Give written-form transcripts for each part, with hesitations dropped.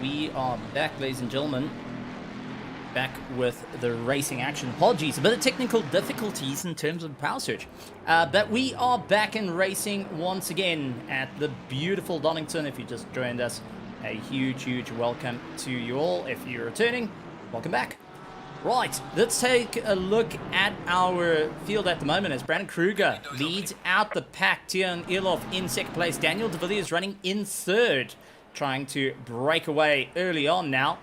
we are back, ladies and gentlemen. Back with the racing action. Apologies, a bit of technical difficulties in terms of power surge. But we are back in racing once again at the beautiful Donington. If you just joined us, a huge welcome to you all. If you're returning, welcome back. Right, let's take a look at our field at the moment as Brandon Kruger leads out the pack. Tian Ilov in second place. Daniel de Villiers running in third, trying to break away early on now,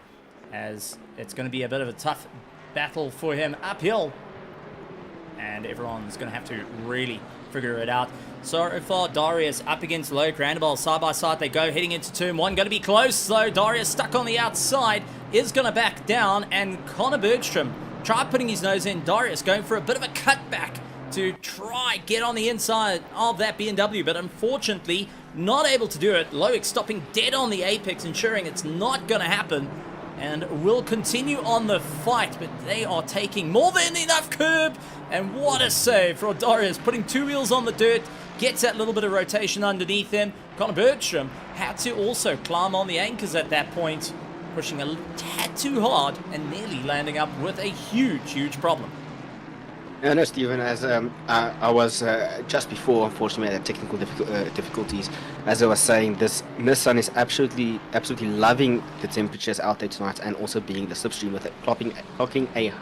as it's going to be a bit of a tough battle for him uphill. And everyone's going to have to really figure it out. So far, Darius up against Loic Randall. Side by side they go, heading into turn one. Going to be close, though. Darius stuck on the outside, is going to back down. And Connor Bergstrom tried putting his nose in. Darius going for a bit of a cutback to try get on the inside of that BMW. But unfortunately, not able to do it. Loic stopping dead on the apex, ensuring it's not going to happen. And will continue on the fight, but they are taking more than enough curb. And what a save for Darius, putting two wheels on the dirt, gets that little bit of rotation underneath him. Connor Bergstrom had to also climb on the anchors at that point, pushing a tad too hard and nearly landing up with a huge problem. Yeah, no, Stephen, as I was just before, unfortunately, had technical difficulties. As I was saying, this Nissan is absolutely loving the temperatures out there tonight, and also being the slipstream with it, clocking a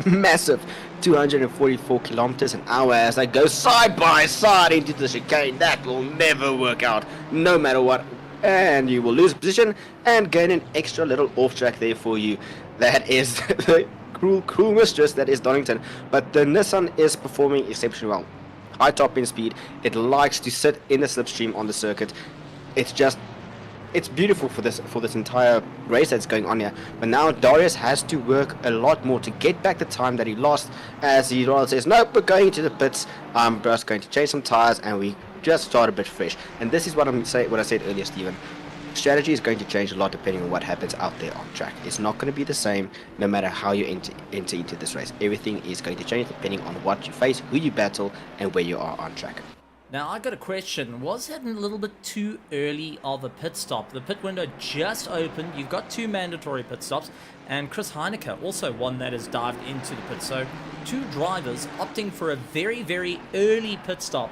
massive 244 kilometers an hour as I go side by side into the chicane. That will never work out, no matter what. And you will lose position and gain an extra little off track there for you. That is the cruel mistress that is Donington. But the Nissan is performing exceptionally well. High top end speed. It likes to sit in the slipstream on the circuit. It's beautiful for this entire race that's going on here. But now Darius has to work a lot more to get back the time that he lost, as he rather says, nope, we're going to the pits. I'm just going to change some tires and we just start a bit fresh. And this is what I said earlier, Stephen. Strategy is going to change a lot depending on what happens out there on track. It's not going to be the same no matter how you enter into this race. Everything is going to change depending on what you face, who you battle, and where you are on track. Now, I got a question. Was it a little bit too early of a pit stop? The pit window just opened. You've got two mandatory pit stops, and Chris Heineke, also one that has dived into the pit. So, two drivers opting for a very early pit stop.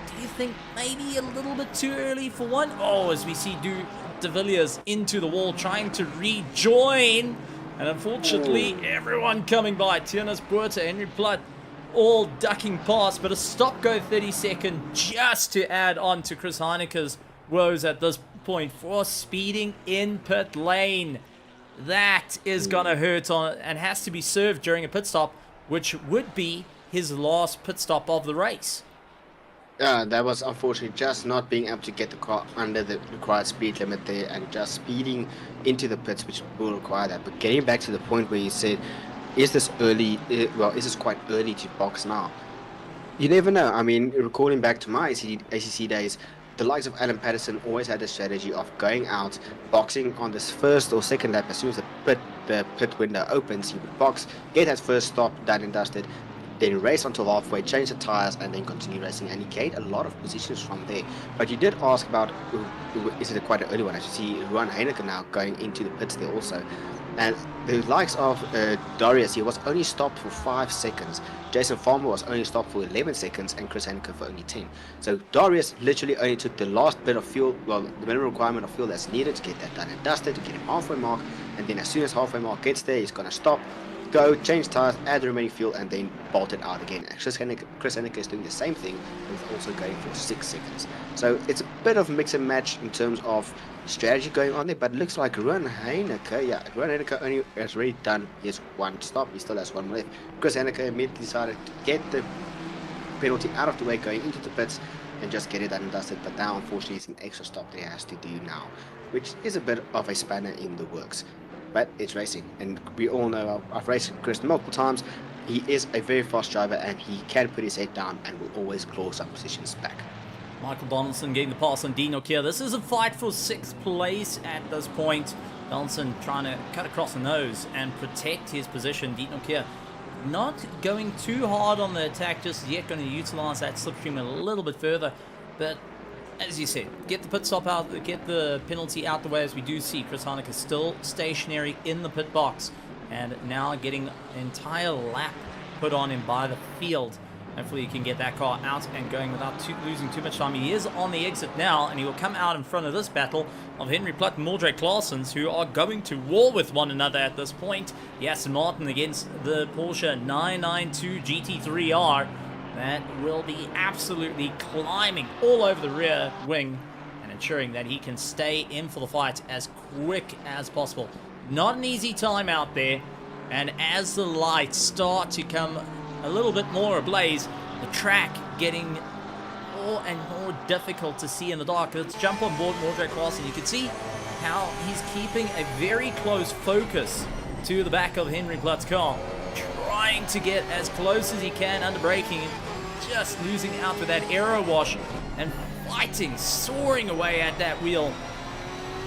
Do you think maybe a little bit too early for one? Oh, as we see De Villiers into the wall trying to rejoin. And unfortunately, everyone coming by. Tiernas Buerta, Henry Plutt, all ducking past. But a stop-go 30-second just to add on to Chris Heineke's woes at this point for speeding in pit lane. That is going to hurt on and has to be served during a pit stop, which would be his last pit stop of the race. That was unfortunately just not being able to get the car under the required speed limit there and just speeding into the pits, which will require that. But getting back to the point where you said, is this early? Well, is this quite early to box now? You never know. I mean, recalling back to my ACC days, the likes of Alan Patterson always had the strategy of going out, boxing on this first or second lap. As soon as the pit window opens, he would box, get that first stop done and dusted, then race until halfway, change the tires, and then continue racing. And he gained a lot of positions from there. But you did ask about, is it quite an early one? As you see, Ruan Heineke now going into the pits there also. And the likes of Darius, he was only stopped for 5 seconds. Jason Farmer was only stopped for 11 seconds, and Chris Heineke for only 10. So Darius literally only took the last bit of fuel, well, the minimum requirement of fuel that's needed to get that done and dusted, to get him halfway mark. And then as soon as halfway mark gets there, he's going to stop, go, change tires, add the remaining fuel, and then bolt it out again. Chris Heineke is doing the same thing, with also going for 6 seconds. So it's a bit of mix and match in terms of strategy going on there, but it looks like Ruan Heineke only has already done his one stop. He still has one left. Chris Heineke immediately decided to get the penalty out of the way going into the pits and just get it done and dusted. But now, unfortunately, it's an extra stop that he has to do now, which is a bit of a spanner in the works. But it's racing, and we all know, I've raced Chris multiple times. He is a very fast driver, and he can put his head down and will always claw some positions back. Michael Donaldson getting the pass on Dino Kier. This is a fight for 6th place at this point. Donaldson trying to cut across the nose and protect his position. Dino Kier not going too hard on the attack just yet, going to utilize that slipstream a little bit further. But as you said, get the pit stop out, get the penalty out the way, as we do see Chris Heineke still stationary in the pit box, and now getting an entire lap put on him by the field. Hopefully he can get that car out and going without losing too much time. He is on the exit now, and he will come out in front of this battle of Henry Plutt and Mordred Claessens, who are going to war with one another at this point. The Aston Martin against the Porsche 992 GT3R. That will be absolutely climbing all over the rear wing and ensuring that he can stay in for the fight as quick as possible. Not an easy time out there, and as the lights start to come a little bit more ablaze, the track getting more and more difficult to see in the dark. Let's jump on board Mordred Claessens. You can see how he's keeping a very close focus to the back of Henry Plutt's car, trying to get as close as he can under braking, just losing out with that aero wash and fighting, soaring away at that wheel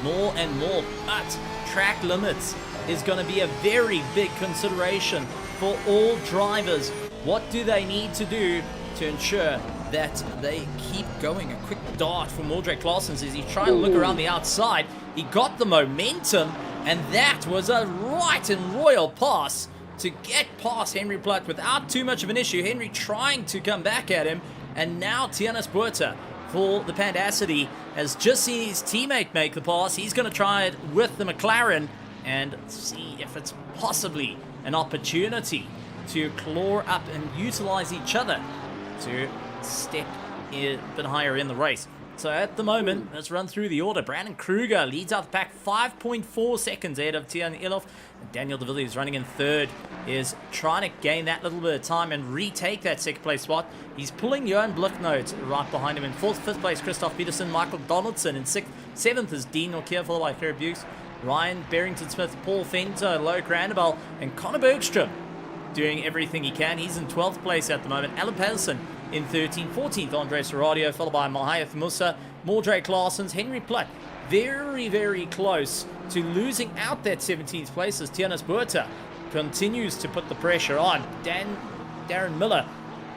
more and more. But track limits is going to be a very big consideration for all drivers. What do they need to do to ensure that they keep going? A quick dart from Mordred Claessens as he's trying to look around the outside. He got the momentum, and that was a right and royal pass to get past Henry Plutt without too much of an issue. Henry trying to come back at him, and now Tiannis Puerta for the Pandacity has just seen his teammate make the pass. He's going to try it with the McLaren and see if it's possibly an opportunity to claw up and utilize each other to step a bit higher in the race. So at the moment, let's run through the order. Brandon Kruger leads out the pack, 5.4 seconds ahead of Tian Ilov. Daniel De Villiers running in third, is trying to gain that little bit of time and retake that second place spot. He's pulling Johan Blicknote right behind him in fourth. Fifth place, Christoph Peterson. Michael Donaldson in sixth. Seventh is Dean Norkier, followed by Claire Bukes. Ryan Barrington-Smith, Paul Fenter, Loic Randebal, and Connor Bergstrom doing everything he can. He's in 12th place at the moment. Alan Patterson in 13th. 14th, Andres Serradio, followed by Mahayath Musa, Mordred Claessens, Henry Plutt. Very, very close to losing out that 17th place as Tiannis Puerta continues to put the pressure on. Darren Miller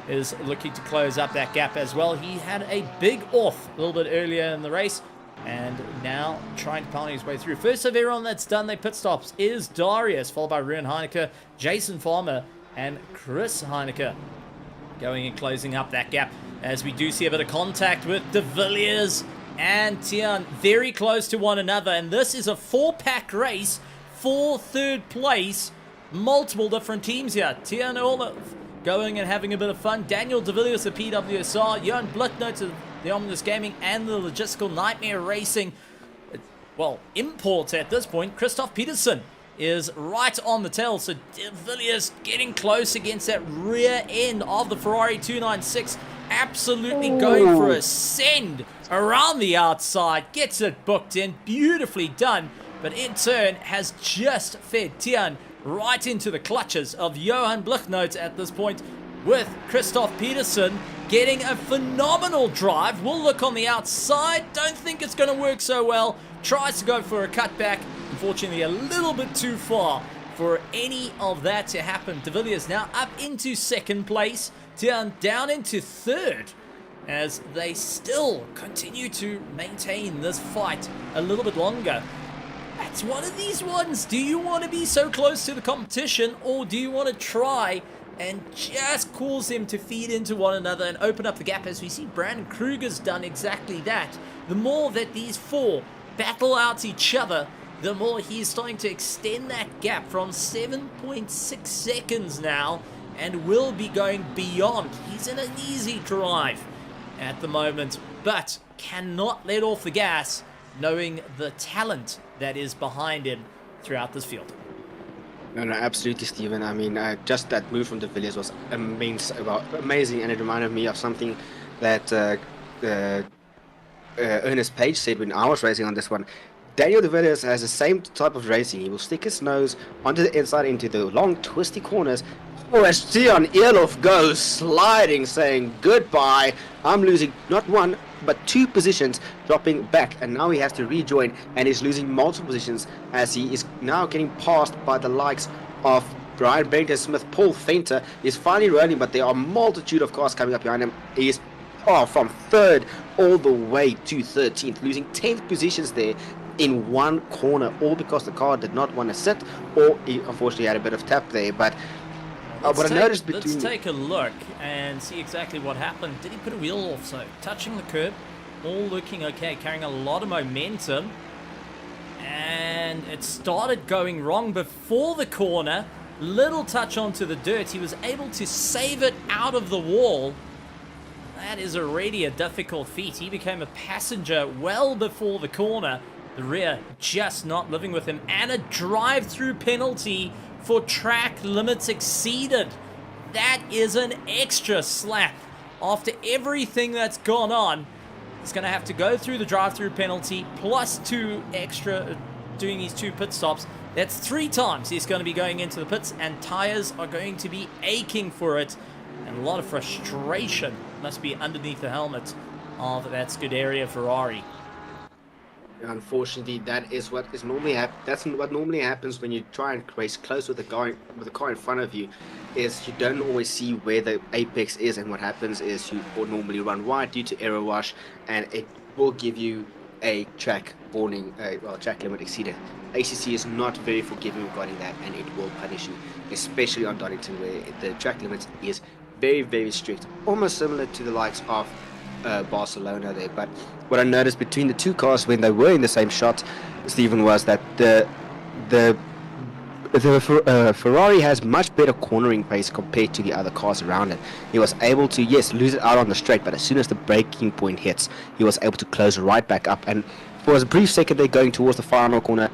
is looking to close up that gap as well. He had a big off a little bit earlier in the race, and now trying to pound his way through. First of everyone that's done their pit stops is Darius, followed by Ruan Heineke, Jason Farmer, and Chris Heineke going and closing up that gap, as we do see a bit of contact with De Villiers and Tian very close to one another. And this is a 4-pack race for third place. Multiple different teams here. Tian Olive going and having a bit of fun. Daniel De Villiers of PWSR, Johan Blicknote of the Ominous Gaming and the Logistical Nightmare Racing, well, imports at this point. Christoph Peterson is right on the tail, so De Villiers getting close against that rear end of the Ferrari 296, absolutely going for a send around the outside, gets it booked in, beautifully done, but in turn has just fed Tian right into the clutches of Johan Blicknote at this point, with Christoph Peterson getting a phenomenal drive. We'll look on the outside, don't think it's going to work so well, tries to go for a cutback, unfortunately a little bit too far for any of that to happen. De Villiers now up into second place, Tian down into third, as they still continue to maintain this fight a little bit longer. It's one of these ones. Do you want to be so close to the competition, or do you want to try and just cause them to feed into one another and open up the gap? As we see Brandon Kruger's done exactly that. The more that these four battle out each other, the more he's starting to extend that gap from 7.6 seconds now, and will be going beyond. He's in an easy drive at the moment, but cannot let off the gas, knowing the talent that is behind him throughout this field. No, absolutely, Stephen. I mean, just that move from De Villiers was amazing, and it reminded me of something that Ernest Page said when I was racing on this one. Daniel De Villiers has the same type of racing. He will stick his nose onto the inside into the long twisty corners, as Tian Ilov goes sliding, saying goodbye. I'm losing not one but 2 positions, dropping back, and now he has to rejoin, and he's losing multiple positions as he is now getting passed by the likes of Brian Barrington Smith. Paul Fenter is finally rolling, but there are a multitude of cars coming up behind him. He's from 3rd all the way to 13th, losing 10th positions there in one corner, all because the car did not want to sit, or he unfortunately had a bit of tap there. But what I noticed between... Let's take a look and see exactly what happened. Did he put a wheel off? So touching the curb, all looking okay, carrying a lot of momentum. And it started going wrong before the corner. Little touch onto the dirt. He was able to save it out of the wall. That is already a difficult feat. He became a passenger well before the corner. The rear just not living with him. And a drive-through penalty for track limits exceeded. That is an extra slap. After everything that's gone on, he's going to have to go through the drive-through penalty plus 2 extra, doing his 2 pit stops. That's 3 times he's going to be going into the pits, and tires are going to be aching for it. And a lot of frustration must be underneath the helmet of that Scuderia Ferrari. Unfortunately, that is what is normally that's what normally happens when you try and race close with the car in front of you. Is you don't always see where the apex is, and what happens is you will normally run wide due to error wash, and it will give you a track warning, track limit exceeded. ACC is not very forgiving regarding that, and it will punish you, especially on Donington, where the track limit is very, very strict, almost similar to the likes of Barcelona there. But what I noticed between the 2 cars when they were in the same shot, Stephen, was that the Ferrari has much better cornering pace compared to the other cars around it. He was able to, yes, lose it out on the straight, but as soon as the braking point hits, he was able to close right back up. And for a brief second there, going towards the final corner,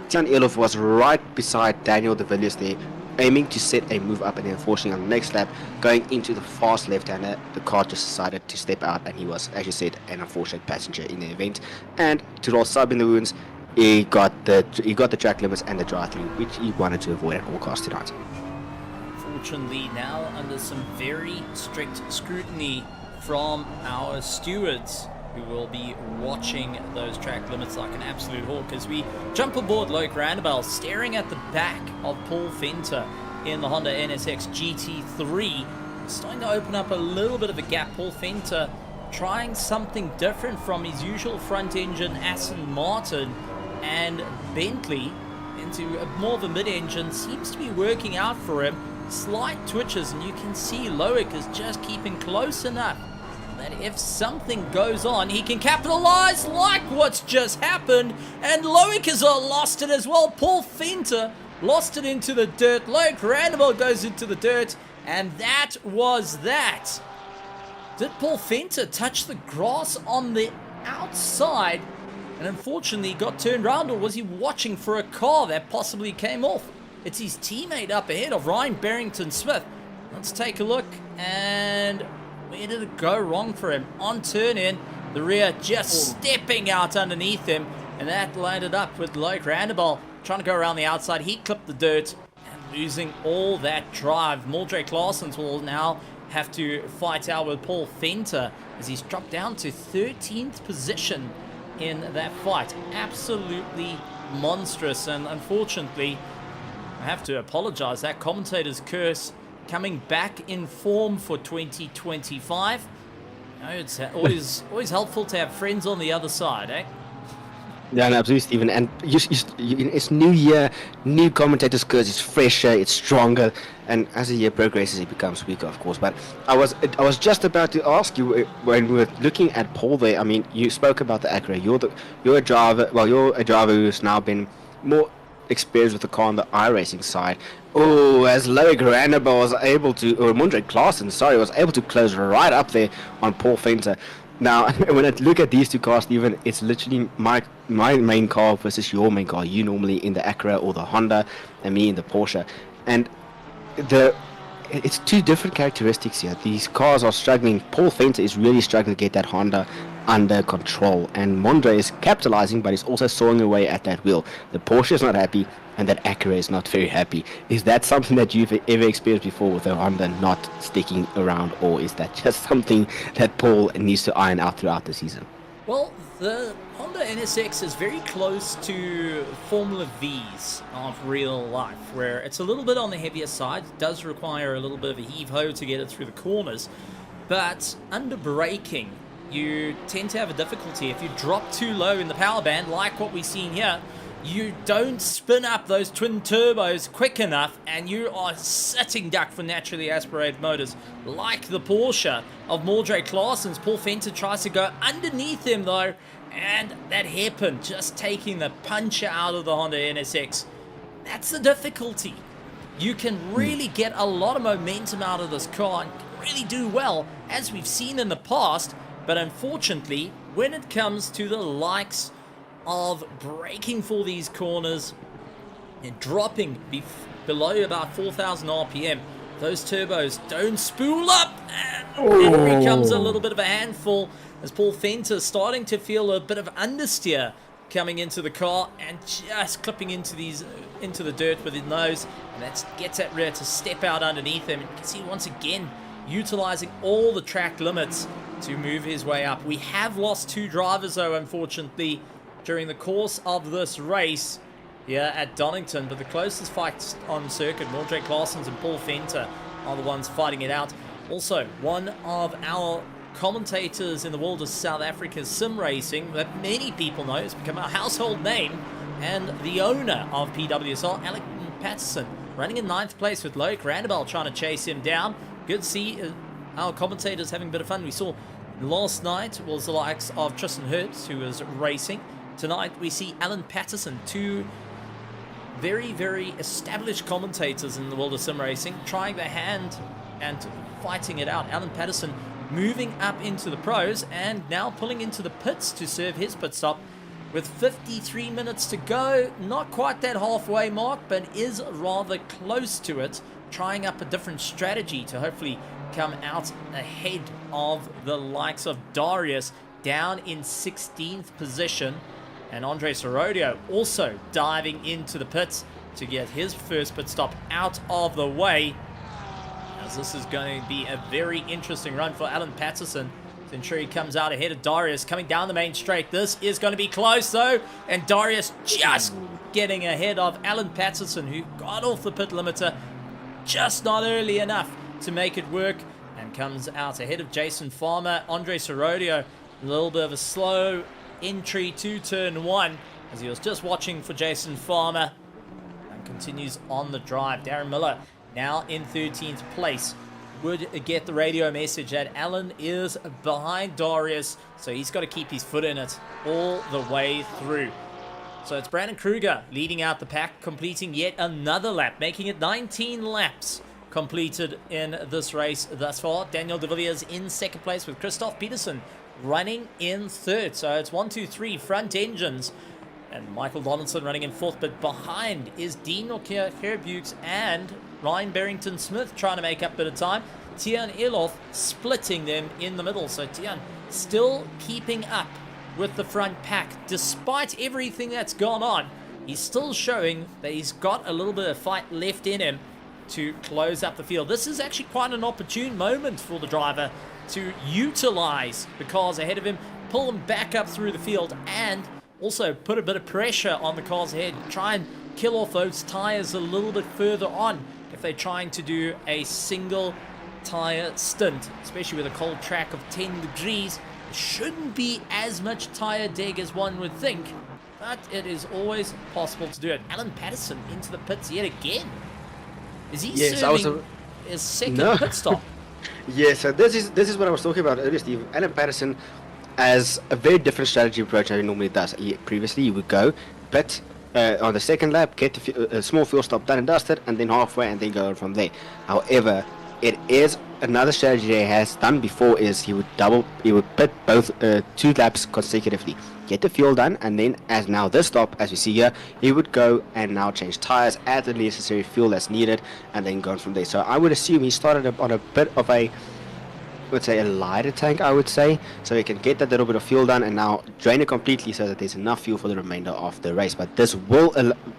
Tian Elof was right beside Daniel de Villiers there, aiming to set a move up, and unfortunately on the next lap, going into the fast left-hander, the car just decided to step out, and he was, as you said, an unfortunate passenger in the event. And to roll sub in the wounds, he got the track limits and the drive-through, which he wanted to avoid at all costs tonight. Unfortunately, now under some very strict scrutiny from our stewards, who will be watching those track limits like an absolute hawk, as we jump aboard Loic Randabel, staring at the back of Paul Venter in the Honda NSX GT3. Starting to open up a little bit of a gap. Paul Venter trying something different from his usual front engine Aston Martin, and Bentley into more of a mid-engine seems to be working out for him. Slight twitches, and you can see Loic is just keeping close enough that if something goes on, he can capitalize like what's just happened. And Loic has lost it as well. Paul Venter lost it into the dirt. Loic Randabel goes into the dirt, and that was that. Did Paul Venter touch the grass on the outside and unfortunately got turned around, or was he watching for a car that possibly came off? It's his teammate up ahead of Ryan Barrington-Smith. Let's take a look, and where did it go wrong for him? On turn in, the rear just stepping out underneath him, and that landed up with Loic Randabel trying to go around the outside. He clipped the dirt and losing all that drive. Mildred Claessens will now have to fight out with Paul Venter as he's dropped down to 13th position in that fight. Absolutely monstrous, and unfortunately, I have to apologize, that commentator's curse coming back in form for 2025. You know, it's always helpful to have friends on the other side, eh? Yeah, no, absolutely, Stephen. And it's new year, new commentators' curse. It's fresher, it's stronger, and as the year progresses, it becomes weaker, of course. But I was just about to ask you when we were looking at Paul there. I mean, you spoke about the Acura. You're a driver. Well, you're a driver who's now been more experienced with the car on the iRacing side. Oh, as Loic Randabel was able to, or Mundred Claessens, sorry, was able to close right up there on Paul Venter. Now, when I look at these 2 cars, Stephen, it's literally my main car versus your main car. You normally in the Acura or the Honda, and me in the Porsche. And it's 2 different characteristics here. These cars are struggling. Paul Venter is really struggling to get that Honda under control, and Mondre is capitalizing, but he's also sawing away at that wheel. The Porsche is not happy, and that Acura is not very happy. Is that something that you've ever experienced before with a Honda not sticking around, or is that just something that Paul needs to iron out throughout the season? Well, the Honda NSX is very close to Formula V's of real life, where it's a little bit on the heavier side. It does require a little bit of a heave-ho to get it through the corners. but under braking, you tend to have a difficulty. If you drop too low in the power band, like what we've seen here, you don't spin up those twin turbos quick enough, and you are sitting duck for naturally aspirated motors, like the Porsche of Mordre Claessen's. Paul Venter tries to go underneath him though, and that hairpin just taking the punch out of the Honda NSX. That's the difficulty. You can really get a lot of momentum out of this car and really do well, as we've seen in the past, but unfortunately, when it comes to the likes of braking for these corners and dropping below about 4,000 RPM, those turbos don't spool up, and it becomes a little bit of a handful as Paul Venter starting to feel a bit of understeer coming into the car and just clipping into the dirt with his nose, and that gets that rear to step out underneath him. And you can see once again utilizing all the track limits to move his way up. We have lost 2 drivers though, unfortunately, during the course of this race here at Donington, but the closest fights on circuit, Mordre Claessen's and Paul Venter, are the ones fighting it out. Also, one of our commentators in the world of South Africa's sim racing that many people know, has become a household name, and the owner of PWSR, Alan Patterson, running in 9th place with Loic Randabel trying to chase him down. Good to see our commentators having a bit of fun. We saw last night was the likes of Tristan Hertz, who was racing. Tonight we see Alan Patterson, 2 very, very established commentators in the world of sim racing, trying their hand and fighting it out. Alan Patterson moving up into the pros and now pulling into the pits to serve his pit stop with 53 minutes to go. Not quite that halfway mark, but is rather close to it, trying up a different strategy to hopefully come out ahead of the likes of Darius, down in 16th position, and Andre Sorodio also diving into the pits to get his first pit stop out of the way, as this is going to be a very interesting run for Alan Patterson to ensure he comes out ahead of Darius coming down the main straight. This is going to be close though, and Darius just getting ahead of Alan Patterson, who got off the pit limiter just not early enough to make it work, and comes out ahead of Jason Farmer. Andre Sorodio, a little bit of a slow entry to turn 1 as he was just watching for Jason Farmer, and continues on the drive. Darren Miller now in 13th place would get the radio message that Alan is behind Darius, so he's got to keep his foot in it all the way through. So it's Brandon Kruger leading out the pack, completing yet another lap, making it 19 laps completed in this race thus far. Daniel de Villiers in 2nd place with Christoph Peterson running in 3rd. So it's 1, 2, 3 front engines, and Michael Donaldson running in 4th, but behind is Dean Herbuks and Ryan Barrington-Smith trying to make up a bit of time. Tian Elof splitting them in the middle. So Tian still keeping up with the front pack. Despite everything that's gone on, he's still showing that he's got a little bit of fight left in him to close up the field. This is actually quite an opportune moment for the driver to utilize the cars ahead of him, pull them back up through the field, and also put a bit of pressure on the cars ahead, try and kill off those tires a little bit further on if they're trying to do a single tire stint, especially with a cold track of 10 degrees. It shouldn't be as much tire deg as one would think, but it is always possible to do it. Alan Patterson into the pits yet again. Is he serving his 2nd pit stop? Yeah, so this is what I was talking about earlier, Steve. Alan Patterson has a very different strategy approach than he normally does. Previously, he would go pit on the 2nd lap, get a small fuel stop done and dusted, and then halfway, and then go on from there. However, it is another strategy he has done before, is he would pit both 2 laps consecutively, get the fuel done, and then as now this stop, as we see here, he would go and now change tires, add the necessary fuel that's needed, and then go on from there. So I would assume he started on a bit of a, let's say, a lighter tank, I would say, so he can get that little bit of fuel done and now drain it completely so that there's enough fuel for the remainder of the race. But this will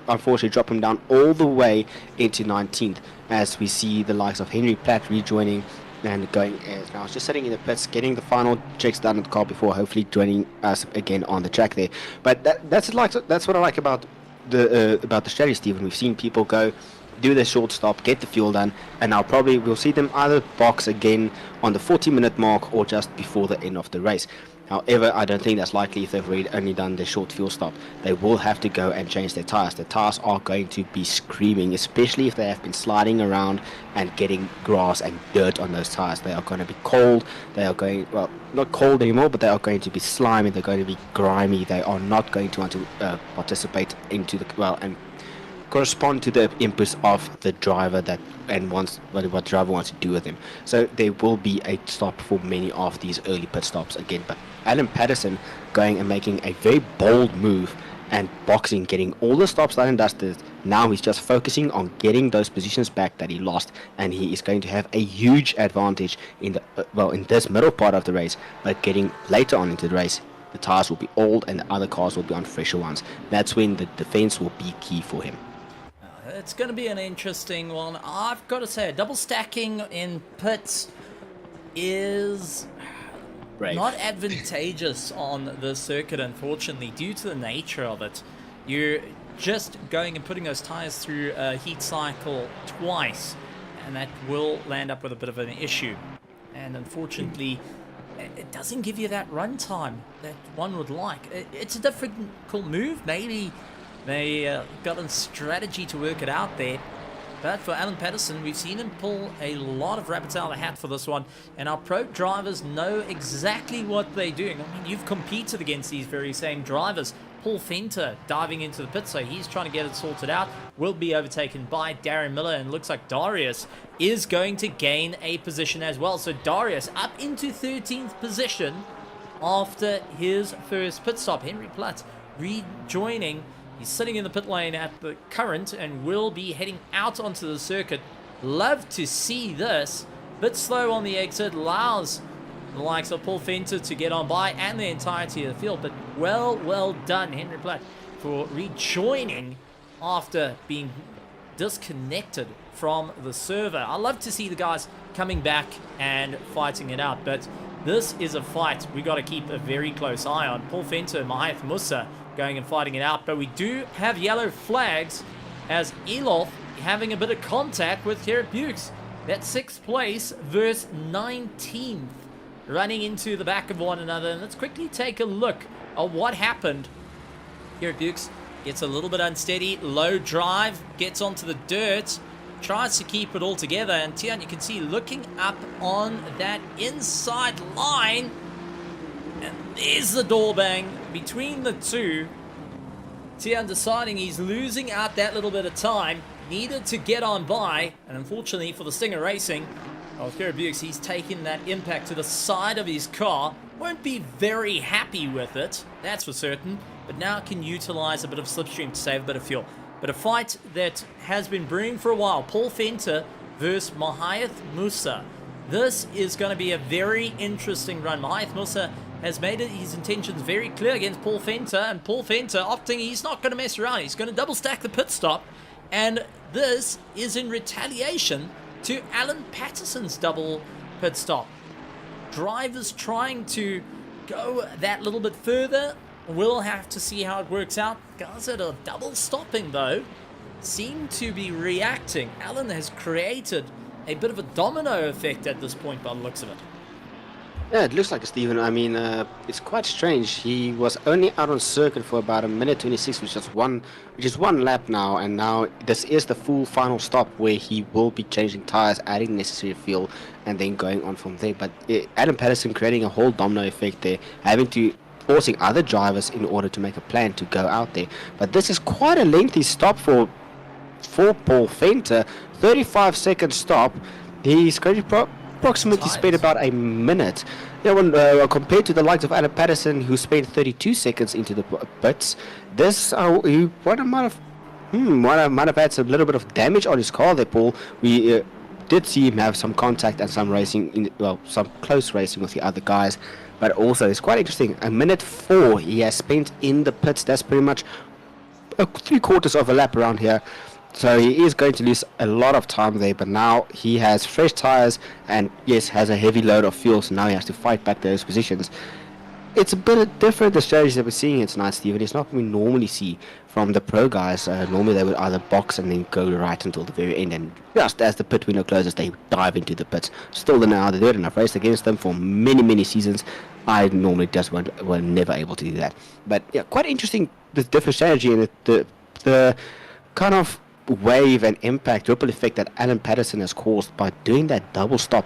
unfortunately drop him down all the way into 19th, as we see the likes of Henry Platt rejoining and going as now just sitting in the pits, getting the final checks done at the car before hopefully joining us again on the track there. But that's what I like about the strategy, Stephen. We've seen people go do the short stop, get the fuel done, and now probably we'll see them either box again on the 40-minute mark or just before the end of the race. However, I don't think that's likely if they've really only done the short fuel stop. They will have to go and change their tires. The tires are going to be screaming, especially if they have been sliding around and getting grass and dirt on those tires. They are going to be cold. They are going, well, not cold anymore, but they are going to be slimy. They're going to be grimy. They are not going to want to participate into the, well, and correspond to the inputs of the driver that and wants what driver wants to do with him. So there will be a stop for many of these early pit stops again. But Alan Patterson going and making a very bold move and boxing, getting all the stops done and dusted. Now he's just focusing on getting those positions back that he lost, and he is going to have a huge advantage in the in this middle part of the race. But getting later on into the race, the tires will be old and the other cars will be on fresher ones. That's when the defense will be key for him. It's going to be an interesting one. I've got to say, double stacking in pits is not advantageous on the circuit, unfortunately, due to the nature of it. You're just going and putting those tires through a heat cycle twice, and that will land up with a bit of an issue. And unfortunately, it doesn't give you that run time that one would like. It's a difficult move. Maybe they got a strategy to work it out there. But for Alan Patterson, we've seen him pull a lot of rabbits out of the hat for this one. And our pro drivers know exactly what they're doing. I mean, you've competed against these very same drivers. Paul Fenter diving into the pit, so he's trying to get it sorted out. Will be overtaken by Darren Miller, and looks like Darius is going to gain a position as well. So Darius up into 13th position after his first pit stop. Henry Platt rejoining. He's sitting in the pit lane at the current and will be heading out onto the circuit. Love to see this. Bit slow on the exit. Allows the likes of Paul Fenter to get on by and the entirety of the field. But well done, Henry Platt, for rejoining after being disconnected from the server. I love to see the guys coming back and fighting it out. But this is a fight we got to keep a very close eye on. Paul Fenter and Mahath Musa going and fighting it out, but we do have yellow flags as Elof having a bit of contact with Garrett Bukes. That's 6th place versus 19th, running into the back of one another. And let's quickly take a look at what happened. Garrett Bukes gets a little bit unsteady, low drive, gets onto the dirt, tries to keep it all together, and Tian, you can see looking up on that inside line, and there's the door bang between the two. Tian deciding he's losing out that little bit of time, needed to get on by, and unfortunately for the Stinger Racing, Bukes, he's taken that impact to the side of his car. Won't be very happy with it, that's for certain, but now can utilize a bit of slipstream to save a bit of fuel. But a fight that has been brewing for a while. Paul Fenter versus Mahath Musa. This is going to be a very interesting run. Mahath Musa has made his intentions very clear against Paul Fenter, and Paul Fenter opting he's not going to mess around. He's going to double stack the pit stop, and this is in retaliation to Alan Patterson's double pit stop. Drivers trying to go that little bit further. We'll have to see how it works out. Guys that are double stopping, though, seem to be reacting. Alan has created a bit of a domino effect at this point by the looks of it. Yeah, it looks like it, Stephen. I mean, it's quite strange. He was only out on circuit for about a minute 26, which is one lap now, and now this is the full final stop where he will be changing tires, adding necessary fuel, and then going on from there. But Adam Patterson creating a whole domino effect there, having to forcing other drivers in order to make a plan to go out there. But this is quite a lengthy stop for Paul Fenter. 35-second stop. He's going to approximately spent about a minute. You know, when compared to the likes of Adam Patterson, who spent 32 seconds into the pits, this might have had a little bit of damage on his car there, Paul. We did see him have some contact and some racing, some close racing with the other guys. But also, it's quite interesting. A minute 4 he has spent in the pits. That's pretty much 3/4 of a lap around here. So he is going to lose a lot of time there. But now he has fresh tires and, yes, has a heavy load of fuel. So now he has to fight back those positions. it's a bit different, the strategies that we're seeing here tonight, Stephen. It's not what we normally see from the pro guys. Normally they would either box and then go right until the very end, and just as the pit window closes, they dive into the pits. Still the now, they do it, and I've raced against them for many, many seasons. I normally just were never able to do that. But yeah, quite interesting, the different strategy and the kind of wave and impact, ripple effect that Alan Patterson has caused by doing that double stop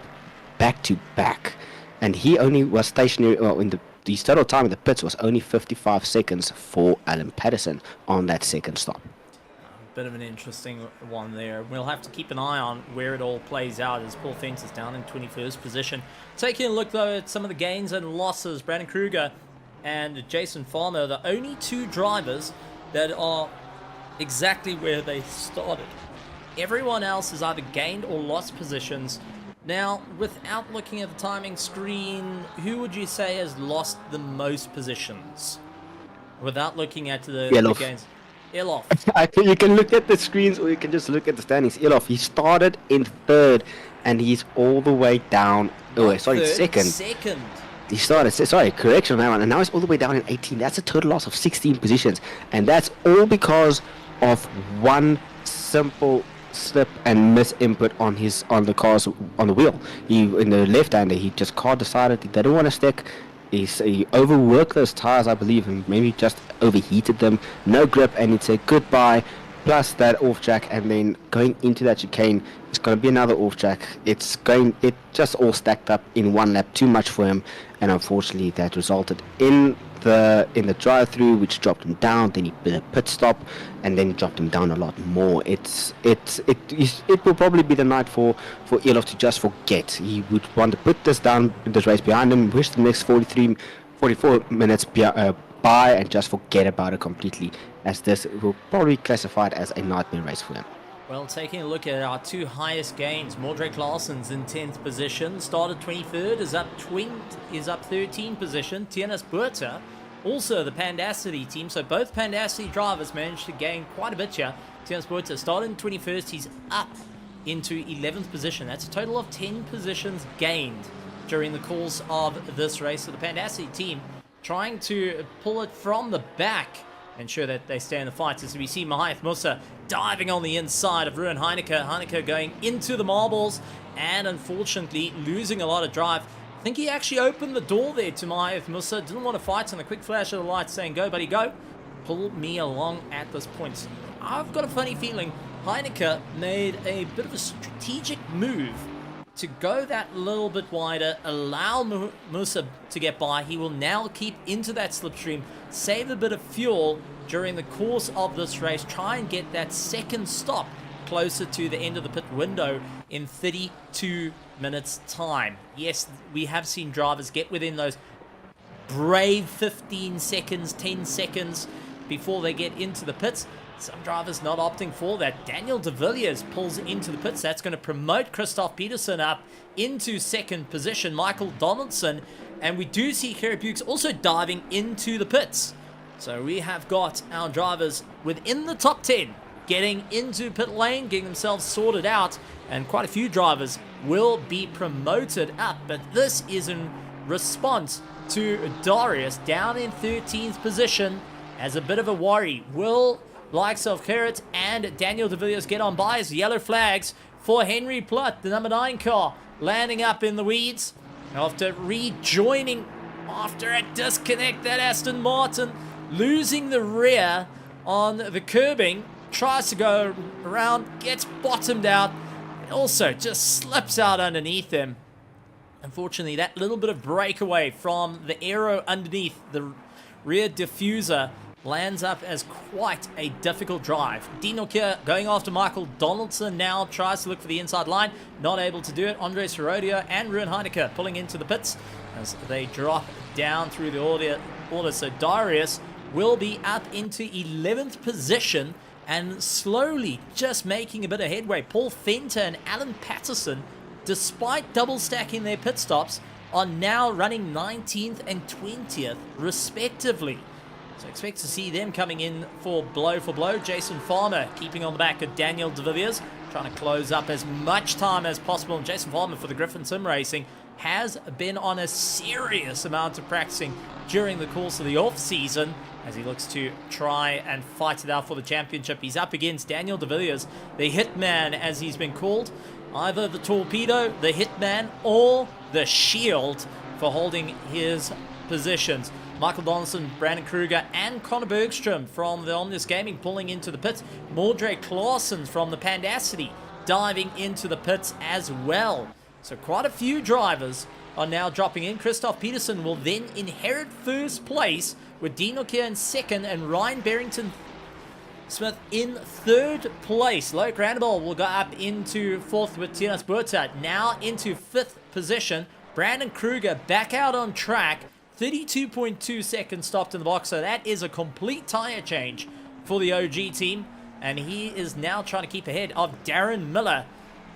back to back. And he only was stationary, well, in the total time in the pits was only 55 seconds for Alan Patterson on that second stop. Bit of an interesting one there. We'll have to keep an eye on where it all plays out as Paul Fence is down in 21st position. Taking a look, though, at some of the gains and losses, Brandon Kruger and Jason Farmer, the only two drivers that are exactly where they started. Everyone else has either gained or lost positions. Now, without looking at the timing screen, who would you say has lost the most positions? Without looking at the gains. Elof. I think you can look at the screens or you can just look at the standings. Elof, he started in third and he's all the way down. Oh, sorry, second. He started, sorry, correction on that one. And now he's all the way down in 18. That's a total loss of 16 positions. And that's all because of one simple slip and miss input on the cars on the wheel. He in the left-hander, he just decided he didn't want to stick. He overworked those tires, I believe, and maybe just overheated them. No grip, and he'd say goodbye. Plus that off jack, and then going into that chicane, it's going to be another off jack. It just all stacked up in one lap, too much for him, and unfortunately that resulted in the drive-through, which dropped him down. Then he did a pit stop, and then dropped him down a lot more. It will probably be the night for Elof to just forget. He would want to put this race behind him, wish the next 44 minutes by, and just forget about it completely, as this will probably be classified as a nightmare race for him. Well, taking a look at our two highest gains, Mordred Claessen's in 10th position, started 23rd, is up 13 position. Tianas Buerta, also the Pandacity team, so both Pandacity drivers managed to gain quite a bit here. Tianas Buerta started in 21st, he's up into 11th position. That's a total of 10 positions gained during the course of this race. So the Pandacity team trying to pull it from the back, ensure that they stay in the fight. As we see Mahath Musa diving on the inside of Ruan Heineke. Heineke going into the marbles and unfortunately losing a lot of drive. I think he actually opened the door there to Mahath Musa. Didn't want to fight, and a quick flash of the light saying, go buddy, go. Pull me along at this point. I've got a funny feeling Heineke made a bit of a strategic move to go that little bit wider, allow Musa to get by. He will now keep into that slipstream, save a bit of fuel during the course of this race, try and get that second stop closer to the end of the pit window in 32 minutes time. Yes, we have seen drivers get within those brave 15 seconds, 10 seconds before they get into the pits. Some drivers not opting for that. Daniel de Villiers pulls into the pits. That's going to promote Christoph Peterson up into second position. Michael Donaldson. And we do see Kerry Bukes also diving into the pits. So we have got our drivers within the top 10 getting into pit lane, getting themselves sorted out. And quite a few drivers will be promoted up. But this is in response to Darius down in 13th position as a bit of a worry. Will likes of Carrot and Daniel de Villiers get on by as yellow flags for Henry Plutt, the number 9 car, landing up in the weeds after rejoining after a disconnect. That Aston Martin losing the rear on the curbing, tries to go around, gets bottomed out, and also just slips out underneath him. Unfortunately, that little bit of breakaway from the aero underneath the rear diffuser lands up as quite a difficult drive. Dino Kier going after Michael Donaldson now, tries to look for the inside line, not able to do it. Andres Herodia and Ruan Heineke pulling into the pits as they drop down through the order. So Darius will be up into 11th position and slowly just making a bit of headway. Paul Fenter and Alan Patterson, despite double stacking their pit stops, are now running 19th and 20th respectively. So expect to see them coming in for blow. Jason Farmer keeping on the back of Daniel de Villiers, trying to close up as much time as possible. And Jason Farmer for the Griffin Sim Racing has been on a serious amount of practicing during the course of the off-season as he looks to try and fight it out for the championship. He's up against Daniel de Villiers, the hitman as he's been called. Either the torpedo, the hitman, or the shield for holding his positions. Michael Donaldson, Brandon Kruger, and Connor Bergstrom from the Omnis Gaming pulling into the pits. Mordred Clausen from the Pandacity diving into the pits as well. So quite a few drivers are now dropping in. Christoph Peterson will then inherit first place with Dean O'Keefe in second and Ryan Barrington Smith in third place. Loic Randall will go up into fourth with Tinas Burta now into fifth position. Brandon Kruger back out on track. 32.2 seconds stopped in the box, so that is a complete tire change for the OG team. And he is now trying to keep ahead of Darren Miller,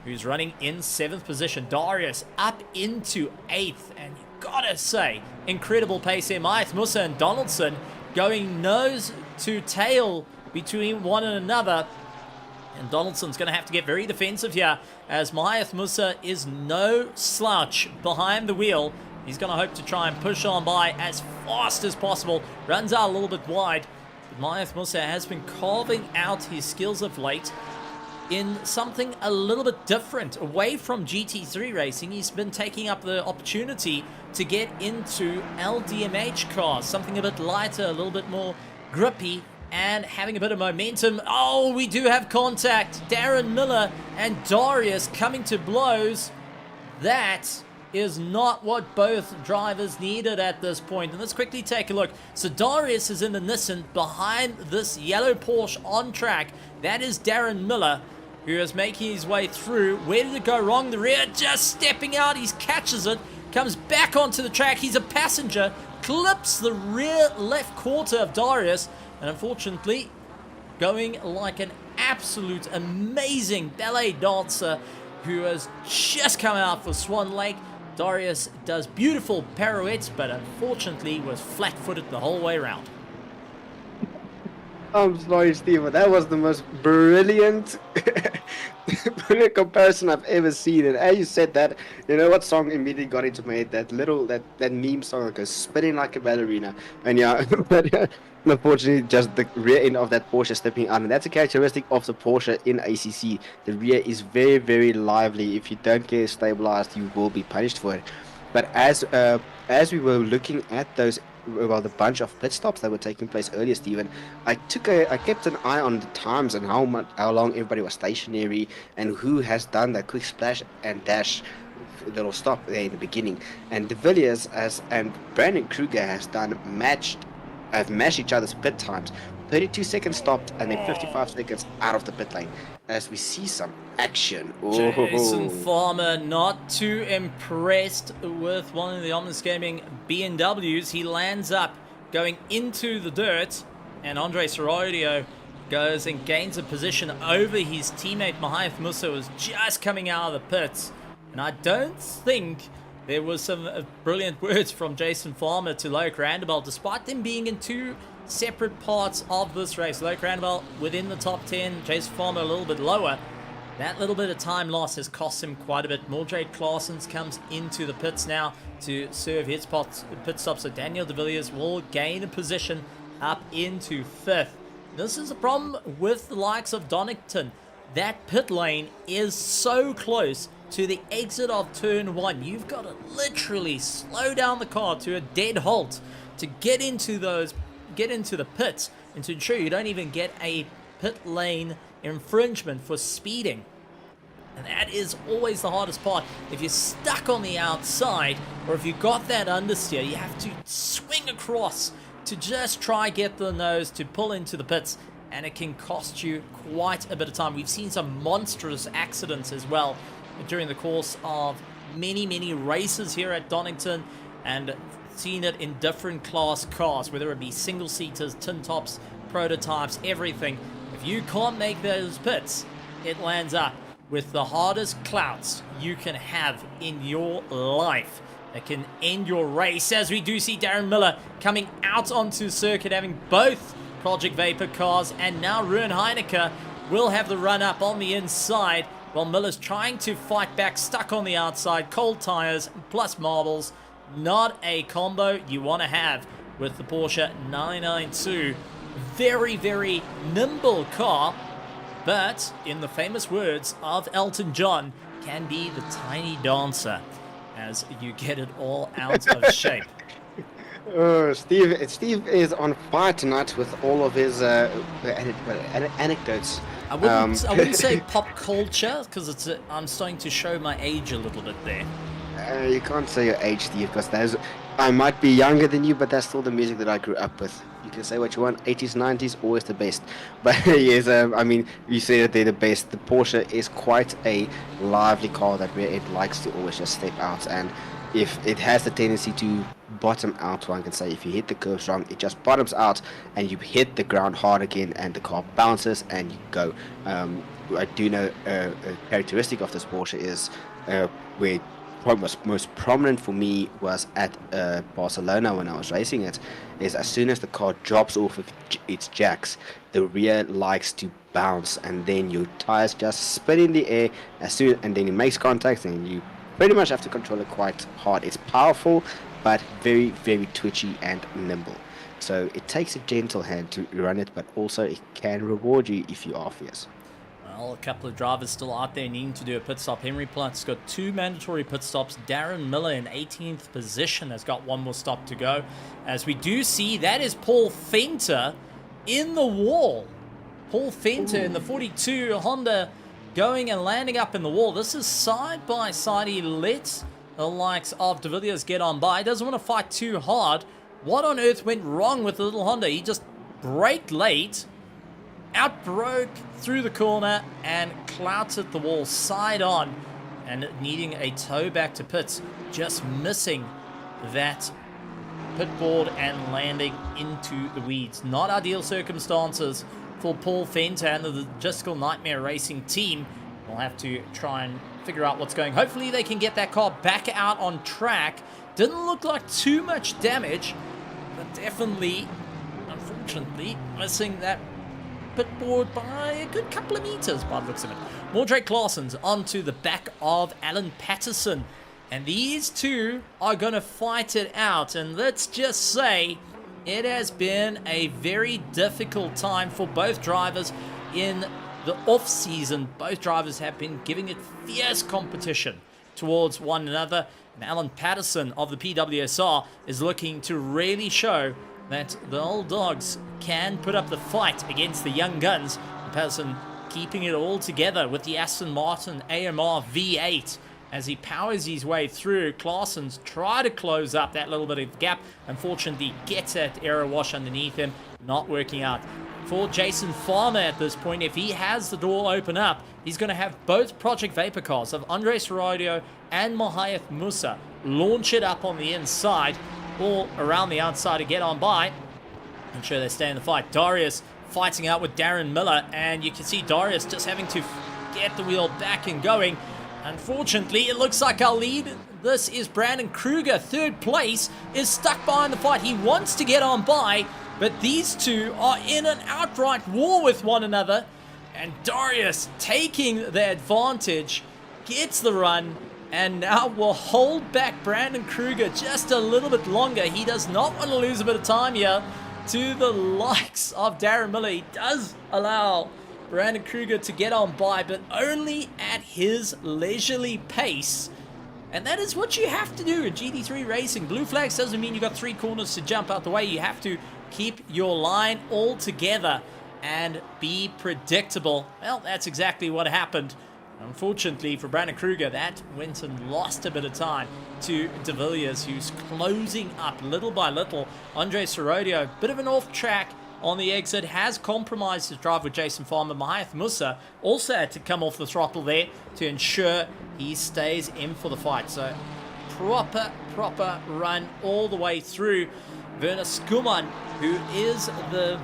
who's running in 7th position. Darius up into 8th, and you gotta say, incredible pace here. Mayath Musa and Donaldson going nose to tail between one and another. And Donaldson's going to have to get very defensive here, as Mayath Musa is no slouch behind the wheel. He's going to hope to try and push on by as fast as possible. Runs out a little bit wide. Mayath Musa has been carving out his skills of late in something a little bit different. Away from GT3 racing, he's been taking up the opportunity to get into LDMH cars. Something a bit lighter, a little bit more grippy, and having a bit of momentum. Oh, we do have contact. Darren Miller and Darius coming to blows. That is not what both drivers needed at this point. And let's quickly take a look. So Darius is in the Nissan behind this yellow Porsche on track. That is Darren Miller, who is making his way through. Where did it go wrong? The rear just stepping out. He catches it, comes back onto the track. He's a passenger, clips the rear left quarter of Darius, and unfortunately going like an absolute amazing ballet dancer who has just come out for Swan Lake. Darius does beautiful pirouettes, but unfortunately was flat-footed the whole way around. I'm sorry, Steve, but that was the most brilliant comparison I've ever seen. And as you said that, you know what song immediately got into my head? That meme song that goes spinning like a ballerina. And yeah, but unfortunately, just the rear end of that Porsche stepping out. And that's a characteristic of the Porsche in ACC. The rear is very, very lively. If you don't get stabilized, you will be punished for it. But as we were looking at those, well, the bunch of pit stops that were taking place earlier, Stephen, I kept an eye on the times and how long everybody was stationary and who has done that quick splash and dash little stop there in the beginning. And de Villiers and Brandon Kruger have matched each other's pit times. 32 seconds stopped and then 55 seconds out of the pit lane as we see some action. Jason Farmer not too impressed with one of the Omnis Gaming BMWs. He lands up going into the dirt, and Andre Sorodio goes and gains a position over his teammate Mahath Musa, who was just coming out of the pits. And I don't think there was some brilliant words from Jason Farmer to Loic Randall, despite them being in two separate parts of this race. Loic Randall within the top 10, Jason Farmer a little bit lower. That little bit of time loss has cost him quite a bit. Mildred Clausen comes into the pits now to serve his pit stop, so Daniel de Villiers will gain a position up into 5th. This is a problem with the likes of Donington. That pit lane is so close to the exit of turn 1. You've got to literally slow down the car to a dead halt to get into the pits, and to ensure you don't even get a pit lane infringement for speeding. And that is always the hardest part. If you're stuck on the outside, or if you've got that understeer, you have to swing across to just try get the nose to pull into the pits, and it can cost you quite a bit of time. We've seen some monstrous accidents as well during the course of many races here at Donington, and seen it in different class cars, whether it be single seaters, tin tops, prototypes, everything. If you can't make those pits, it lands up with the hardest clouts you can have in your life. It can end your race, as we do see Darren Miller coming out onto circuit, having both Project Vapor cars, and now Ruan Heineke will have the run up on the inside. while Miller's trying to fight back, stuck on the outside. Cold tires plus marbles. Not a combo you want to have with the Porsche 992. Very, very nimble car, but in the famous words of Elton John, can be the tiny dancer as you get it all out of shape. Steve is on fire tonight with all of his anecdotes. I wouldn't say pop culture, because I'm starting to show my age a little bit there. You can't say your age, Steve, because I might be younger than you, but that's still the music that I grew up with. You can say what you want, 80s, 90s, always the best. But yes, I mean, you say that they're the best. The Porsche is quite a lively car that where it likes to always just step out, and if it has the tendency to bottom out, one can say, if you hit the curves wrong, it just bottoms out and you hit the ground hard again and the car bounces and you go. I do know a characteristic of this Porsche is where what was most prominent for me was at Barcelona when I was racing it, is as soon as the car drops off of its jacks, the rear likes to bounce and then your tires just spin in the air and then it makes contact and you pretty much have to control it quite hard. It's powerful, but very, very twitchy and nimble. So it takes a gentle hand to run it, but also it can reward you if you are fierce. Well, a couple of drivers still out there needing to do a pit stop. Henry Platt's got 2 mandatory pit stops. Darren Miller in 18th position has got 1 more stop to go. As we do see, that is Paul Fenter in the wall. Paul Fenter in the 42 Honda going and landing up in the wall. This is side by side. He let the likes of De Villiers get on by. He doesn't want to fight too hard. What on earth went wrong with the little Honda? He just braked late, outbroke through the corner and clouted the wall side on, and needing a tow back to pits, just missing that pit board and landing into the weeds. Not ideal circumstances for Paul Fenter and the Logistical Nightmare Racing team. We'll have to try and figure out what's going. Hopefully they can get that car back out on track. Didn't look like too much damage, but definitely, unfortunately, missing that pit board by a good couple of meters by the looks of it. Mordrake Clausen's onto the back of Alan Patterson, and these two are going to fight it out. And let's just say it has been a very difficult time for both drivers in the off-season. Both drivers have been giving it fierce competition towards one another, and Alan Patterson of the PWSR is looking to really show that the old dogs can put up the fight against the young guns. And Patterson keeping it all together with the Aston Martin AMR V8 as he powers his way through. Clausen's try to close up that little bit of gap. Unfortunately, gets that aero wash underneath him, not working out. For Jason Farmer at this point, if he has the door open up, he's going to have both Project Vapor cars of Andres Rodio and Mahayath Musa launch it up on the inside, all around the outside to get on by. Ensure they stay in the fight. Darius fighting out with Darren Miller, and you can see Darius just having to get the wheel back and going. Unfortunately, it looks like our lead, this is Brandon Kruger, 3rd place, is stuck behind the fight. He wants to get on by, but these two are in an outright war with one another, and Darius taking the advantage, gets the run, and now will hold back Brandon Kruger just a little bit longer. He does not want to lose a bit of time here to the likes of Darren Miller. He does allow Brandon Kruger to get on by, but only at his leisurely pace. And that is what you have to do in GT3 racing. Blue flags doesn't mean you've got 3 corners to jump out the way. You have to keep your line all together and be predictable. Well, that's exactly what happened. Unfortunately for Brandon Kruger, that went and lost a bit of time to De Villiers, who's closing up little by little. Andre Sorodio, bit of an off track on the exit, has compromised his drive with Jason Farmer. Mahayath Musa also had to come off the throttle there to ensure he stays in for the fight. So proper run all the way through. Werner Skuman, who is the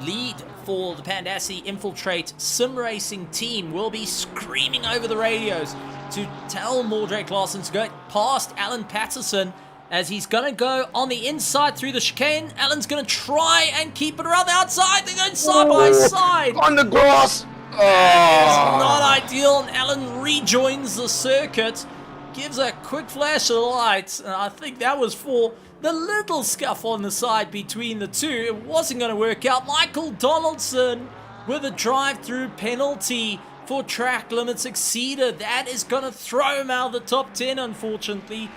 lead for the Pandassi Infiltrate Sim Racing team, will be screaming over the radios to tell Mordrake Clausen to go past Alan Patterson as he's going to go on the inside through the chicane. Alan's going to try and keep it around the outside. They're going side by side. On the grass! That is not ideal, and Alan rejoins the circuit, gives a quick flash of light, and I think that was for the little scuff on the side between the two. It wasn't going to work out. Michael Donaldson with a drive-through penalty for track limits exceeded. That is going to throw him out of the top 10, unfortunately.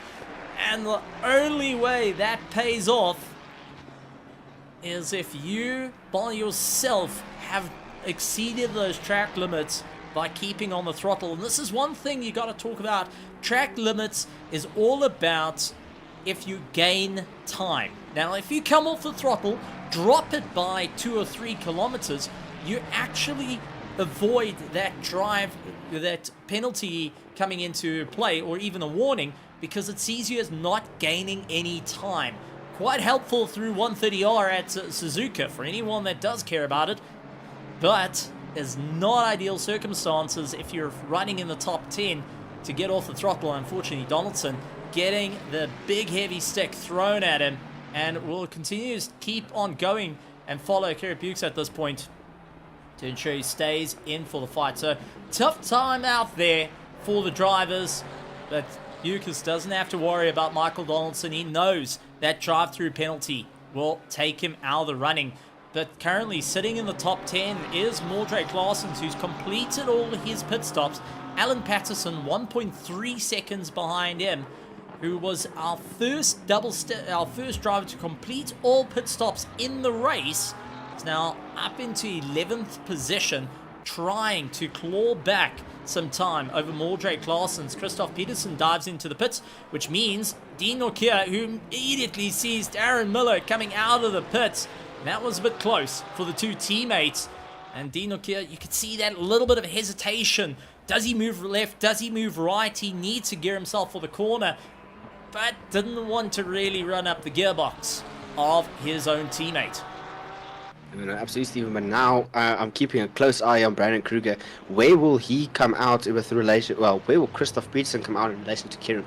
And the only way that pays off is if you, by yourself, have exceeded those track limits by keeping on the throttle. And this is one thing you got to talk about. Track limits is all about if you gain time. Now, if you come off the throttle, drop it by 2 or 3 kilometers, you actually avoid that that penalty coming into play, or even a warning, because it sees you as not gaining any time. Quite helpful through 130R at Suzuka for anyone that does care about it, but is not ideal circumstances if you're running in the top 10 to get off the throttle. Unfortunately, Donaldson getting the big heavy stick thrown at him, and will continue to keep on going and follow Kerry Bukes at this point to ensure he stays in for the fight. So tough time out there for the drivers, but Bukes doesn't have to worry about Michael Donaldson. He knows that drive-through penalty will take him out of the running. But currently sitting in the top 10 is Mordred Claessens, who's completed all his pit stops. Alan Patterson 1.3 seconds behind him, who was our first driver to complete all pit stops in the race. Is now up into 11th position, trying to claw back some time over Mordred Claessens. Christoph Peterson dives into the pits, which means Dean Nokia, who immediately sees Darren Miller coming out of the pits. That was a bit close for the two teammates. And Dean Nokia, you could see that little bit of hesitation. Does he move left? Does he move right? He needs to gear himself for the corner, but didn't want to really run up the gearbox of his own teammate. No, absolutely, Stephen. But now I'm keeping a close eye on Brandon Kruger. Where will he come out with relation? Well, where will Christoph Peterson come out in relation to Kieran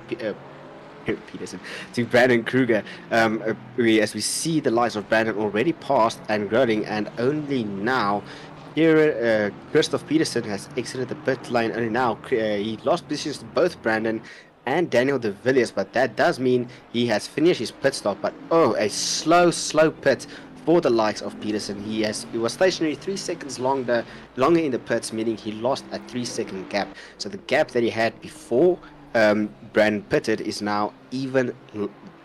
Peterson, to Brandon Kruger? As we see the likes of Brandon already passed and running, and only now here Christoph Peterson has exited the pit lane. Only now he lost positions to both Brandon and Daniel De Villiers, but that does mean he has finished his pit stop. But a slow pit for the likes of Peterson. He was stationary 3 seconds longer in the pits, meaning he lost a 3-second gap. So the gap that he had before Brandon pitted is now even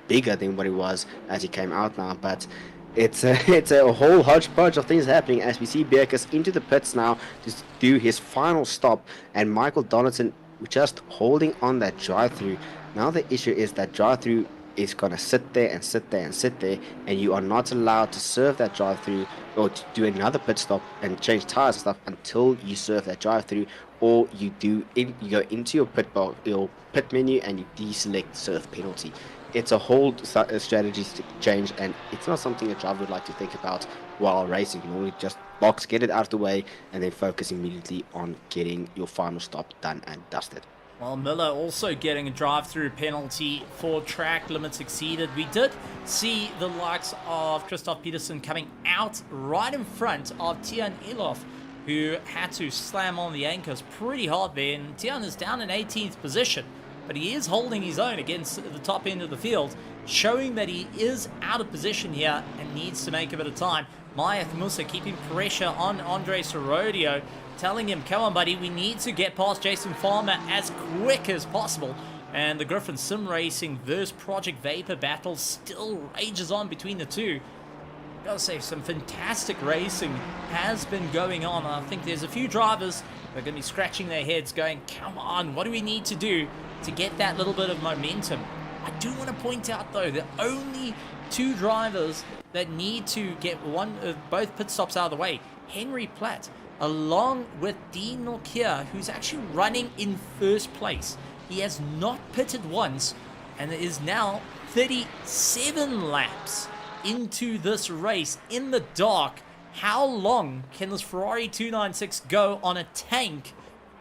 bigger than what it was as he came out now. But it's a whole hodgepodge of things happening as we see Bierkes into the pits now to do his final stop, and Michael Donaldson just holding on that drive-through. Now the issue is that drive-through is going to sit there, and you are not allowed to serve that drive-through or to do another pit stop and change tires and stuff until you serve that drive-through, or you go into your pit menu and you deselect serve penalty. It's a whole strategy change, and it's not something a driver would like to think about while racing. You normally just box, get it out of the way, and then focus immediately on getting your final stop done and dusted. Well, Miller also getting a drive-through penalty for track limits exceeded. We did see the likes of Christoph Peterson coming out right in front of Tian Elof, who had to slam on the anchors pretty hard there. And Tian is down in 18th position, but he is holding his own against the top end of the field, showing that he is out of position here and needs to make a bit of time. Mayath Musa keeping pressure on Andre Sorodio, telling him, come on buddy, we need to get past Jason Farmer as quick as possible. And the Griffin Sim Racing versus Project Vapor battle still rages on between the two. Gotta say, some fantastic racing has been going on. I think there's a few drivers that are going to be scratching their heads going, come on, what do we need to do to get that little bit of momentum? I do want to point out though, the only two drivers that need to get both pit stops out of the way, Henry Platt along with Dean Nokia, who's actually running in first place. He has not pitted once and is now 37 laps into this race in the dark. How long can this Ferrari 296 go on a tank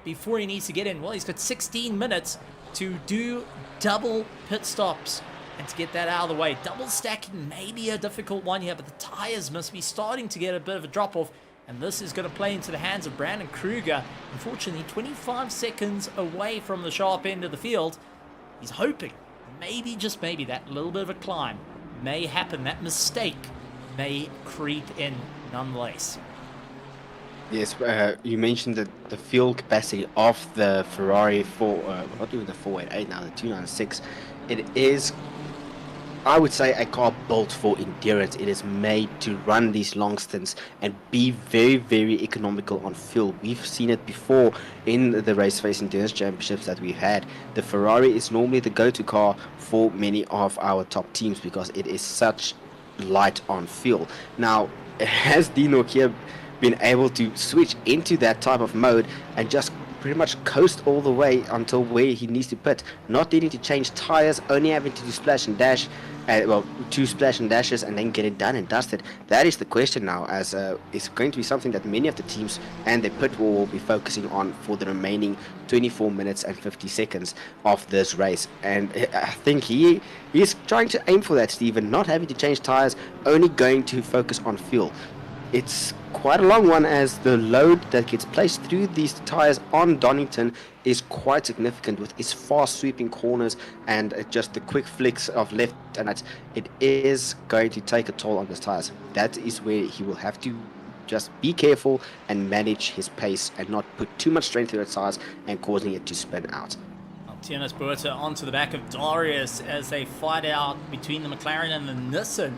before he needs to get in? Well, he's got 16 minutes to do double pit stops and to get that out of the way. Double stacking may be a difficult one here, but the tires must be starting to get a bit of a drop off. And this is going to play into the hands of Brandon Kruger. Unfortunately, 25 seconds away from the sharp end of the field. He's hoping, maybe, just maybe, that little bit of a climb may happen. That mistake may creep in nonetheless. Yes, you mentioned the fuel capacity of the Ferrari not even the 488 now, the 296. It is, I would say, a car built for endurance. It is made to run these long stints and be very, very economical on fuel. We've seen it before in the RaceFace Endurance Championships that we've had. The Ferrari is normally the go-to car for many of our top teams because it is such light on fuel. Now, has Dino here been able to switch into that type of mode and just pretty much coast all the way until where he needs to pit, not needing to change tires, only having to do splash and dash, two splash and dashes and then get it done and dusted? That is the question now, as it's going to be something that many of the teams and their pit wall will be focusing on for the remaining 24 minutes and 50 seconds of this race. And I think he is trying to aim for that, Stephen, not having to change tires, only going to focus on fuel. It's quite a long one, as the load that gets placed through these tires on Donington is quite significant with its fast sweeping corners and just the quick flicks of left and right. It is going to take a toll on his tires. That is where he will have to just be careful and manage his pace and not put too much strain through the tires and causing it to spin out. Tiernus Buerta onto the back of Darius as they fight out between the McLaren and the Nissan.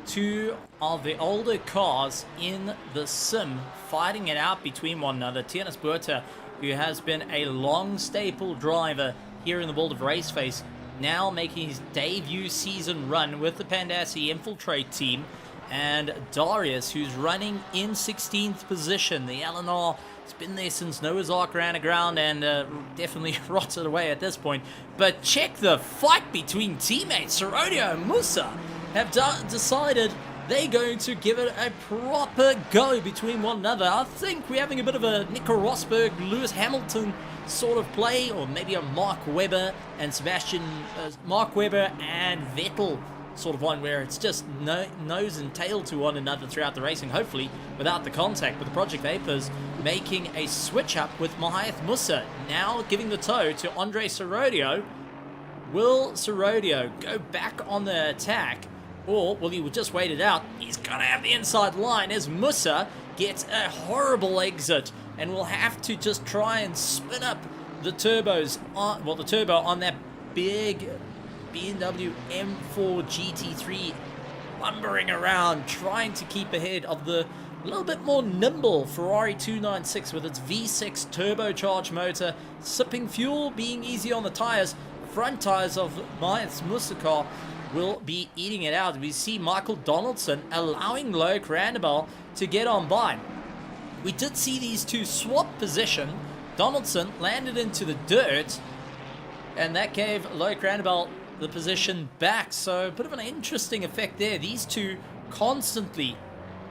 Two of the older cars in the sim fighting it out between one another. Tiernus Buerta, who has been a long staple driver here in the world of RaceFace, now making his debut season run with the Pandassi Infiltrate team. And Darius, who's running in 16th position. The LNR has been there since Noah's Ark ran aground and definitely rotted away at this point. But check the fight between teammates. Serodio and Musa have decided they're going to give it a proper go between one another. I think we're having a bit of a Nico Rosberg, Lewis Hamilton sort of play, or maybe a Mark Webber and Mark Webber and Vettel sort of one, where it's just nose and tail to one another throughout the racing, hopefully without the contact. With the Project Vapors making a switch up with Mahath Musa now giving the toe to Andre Serodio. Will Serodio go back on the attack, or will he just wait it out? He's going to have the inside line as Musa gets a horrible exit and will have to just try and spin up the turbos on, the turbo on that big BMW M4 GT3, lumbering around, trying to keep ahead of the little bit more nimble Ferrari 296 with its V6 turbocharged motor, sipping fuel, being easy on the tires. Front tires of Mahath Musa car will be eating it out. We see Michael Donaldson allowing Loic Randabel to get on by. We did see these two swap position. Donaldson landed into the dirt, and that gave Loic Randabel the position back. So a bit of an interesting effect there. These two constantly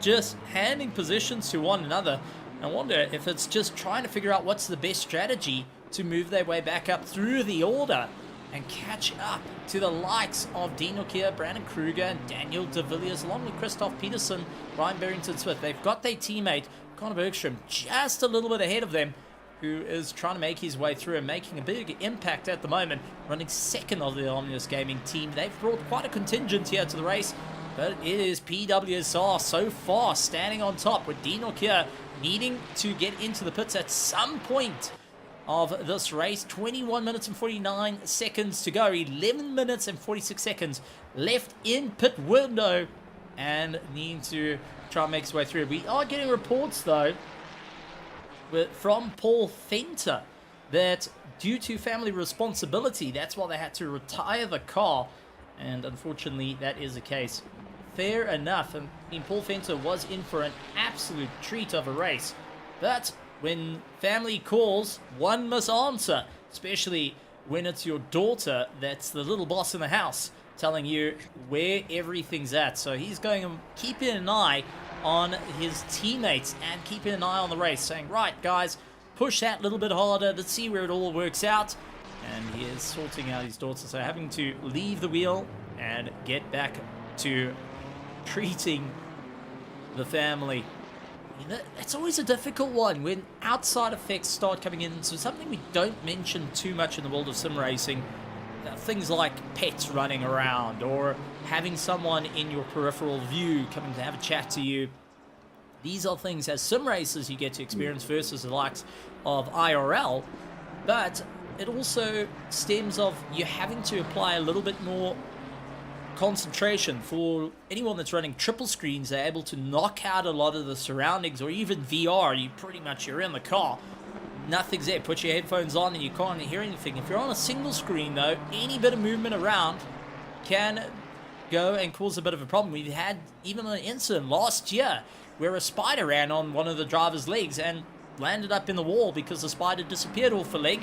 just handing positions to one another. I wonder if it's just trying to figure out what's the best strategy to move their way back up through the order and catch up to the likes of Dean Nokia, Brandon Kruger, and Daniel de Villiers, along with Christoph Peterson, Ryan Barrington-Smith. They've got their teammate, Conor Bergstrom, just a little bit ahead of them, who is trying to make his way through and making a big impact at the moment, running second of the Omnius Gaming team. They've brought quite a contingent here to the race, but it is PWSR so far standing on top, with Dean Nokia needing to get into the pits at some point of this race. 21 minutes and 49 seconds to go. 11 minutes and 46 seconds left in pit window, and needing to try and make his way through. We are getting reports, though, from Paul Fenter, that due to family responsibility, that's why they had to retire the car, and unfortunately that is the case. Fair enough. I mean, Paul Fenter was in for an absolute treat of a race, but when family calls, one must answer, especially when it's your daughter that's the little boss in the house telling you where everything's at. So he's going to keep an eye on his teammates and keeping an eye on the race, saying, right guys, push that little bit harder, let's see where it all works out. And he is sorting out his daughter, so having to leave the wheel and get back to treating the family. That's always a difficult one when outside effects start coming in. So something we don't mention too much in the world of sim racing, things like pets running around or having someone in your peripheral view coming to have a chat to you. These are things as sim racers you get to experience versus the likes of IRL, but it also stems of you having to apply a little bit more concentration. For anyone that's running triple screens, they're able to knock out a lot of the surroundings, or even VR, you're in the car, nothing's there, put your headphones on and you can't hear anything. If you're on a single screen though, any bit of movement around can go and cause a bit of a problem. We've had even an incident last year where a spider ran on one of the driver's legs and landed up in the wall because the spider disappeared off the leg.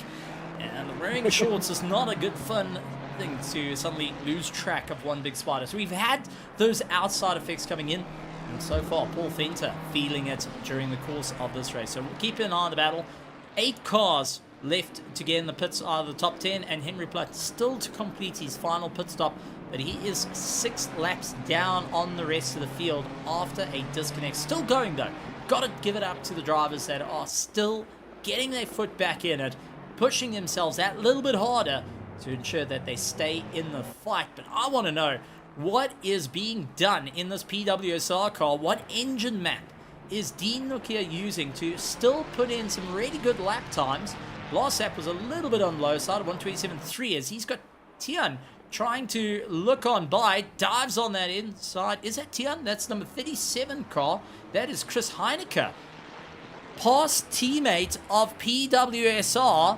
And wearing shorts is not a good fun thing to suddenly lose track of one big spider. So we've had those outside effects coming in, and so far Paul Fenter feeling it during the course of this race. So we'll keep an eye on the battle. 8 cars left to get in the pits out of the top 10, and Henry Platt still to complete his final pit stop, but he is 6 laps down on the rest of the field after a disconnect. Still going though. Got to give it up to the drivers that are still getting their foot back in it, pushing themselves that little bit harder to ensure that they stay in the fight. But I want to know what is being done in this PWSR car. What engine map is Dean Nokia using to still put in some really good lap times? Last lap was a little bit on the low side of 127.3 as he's got Tian trying to look on by, dives on that inside. Is that Tian? That's number 37 car. That is Chris Heinecker. Past teammate of PWSR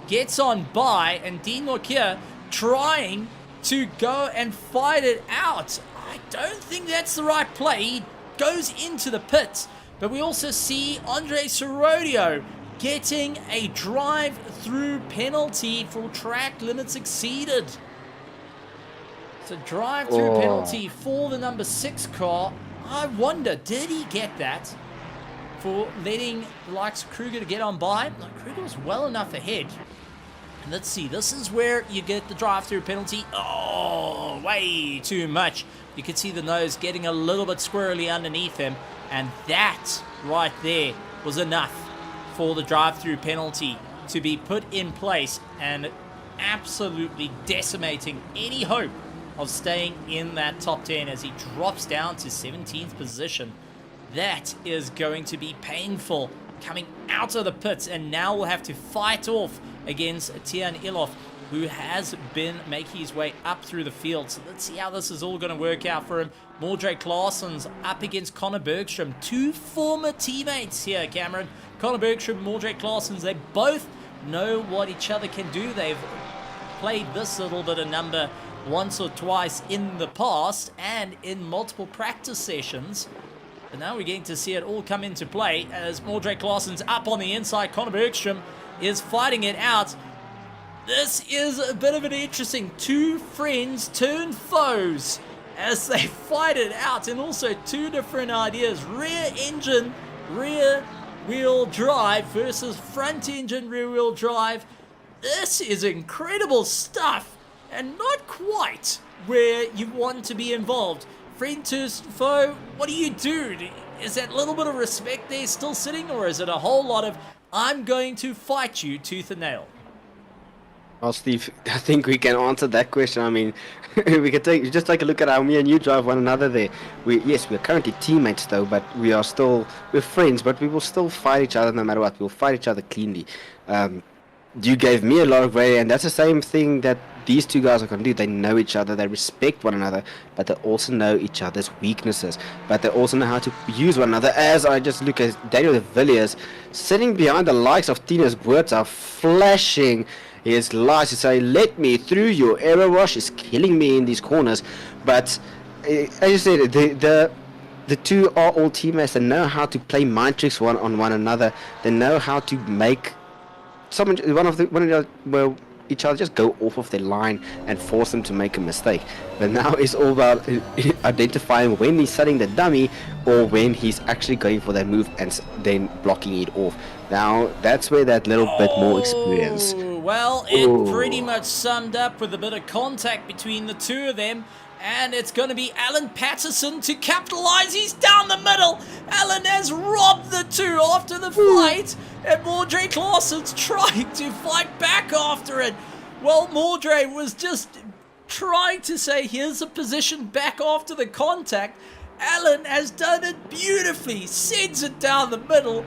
gets on by, and Dean Nokia trying to go and fight it out. I don't think that's the right play. He goes into the pits, but we also see Andre Sorodio getting a drive-through penalty for track limits exceeded. It's a drive-through penalty for the number 6 car. I wonder, did he get that for letting the likes of Kruger to get on by? Kruger was well enough ahead. And let's see, this is where you get the drive-through penalty. Oh, way too much. You can see the nose getting a little bit squirrely underneath him, and that right there was enough for the drive-through penalty to be put in place and absolutely decimating any hope of staying in that top 10 as he drops down to 17th position. That is going to be painful coming out of the pits, and now we'll have to fight off against Tian Ilof, who has been making his way up through the field. So let's see how this is all going to work out for him. Mordred Claessen's up against Connor Bergstrom, 2 former teammates here, Cameron. Connor Bergstrom, Mordred Claessen's, they both know what each other can do. They've played this little bit of number once or twice in the past and in multiple practice sessions. But now we're getting to see it all come into play as Mordred Claessen's up on the inside. Connor Bergstrom is fighting it out. This is a bit of an interesting 2 friends turned foes as they fight it out, and also 2 different ideas. Rear engine, rear wheel drive versus front engine, rear wheel drive. This is incredible stuff and not quite where you want to be involved. Friend to foe, what do you do? Is that little bit of respect there still sitting, or is it a whole lot of I'm going to fight you tooth and nail? Well, Steve, I think we can answer that question. I mean, we can just take a look at how me and you drive one another there. Yes, we're currently teammates though, but we're friends, but we will still fight each other no matter what. We'll fight each other cleanly. You gave me a lot of way, and that's the same thing that these 2 guys are going to do. They know each other, they respect one another, but they also know each other's weaknesses. But they also know how to use one another. As I just look at Daniel LIVERIES sitting behind the likes of Tinus Buerta, flashing his lights to say, let me through, your aero rush is killing me in these corners. But as you said, the 2 are all teammates. They know how to play mind tricks on one another. They know how to make each other just go off of their line and force them to make a mistake. But now it's all about identifying when he's setting the dummy or when he's actually going for that move and then blocking it off. Now that's where that little bit more experience. Well, it pretty much summed up with a bit of contact between the 2 of them. And it's going to be Alan Patterson to capitalize. He's down the middle. Alan has robbed the two after the fight. And Mordre Claessen's trying to fight back after it. Well, Mordre was just trying to say, here's a position back after the contact. Alan has done it beautifully. Sends it down the middle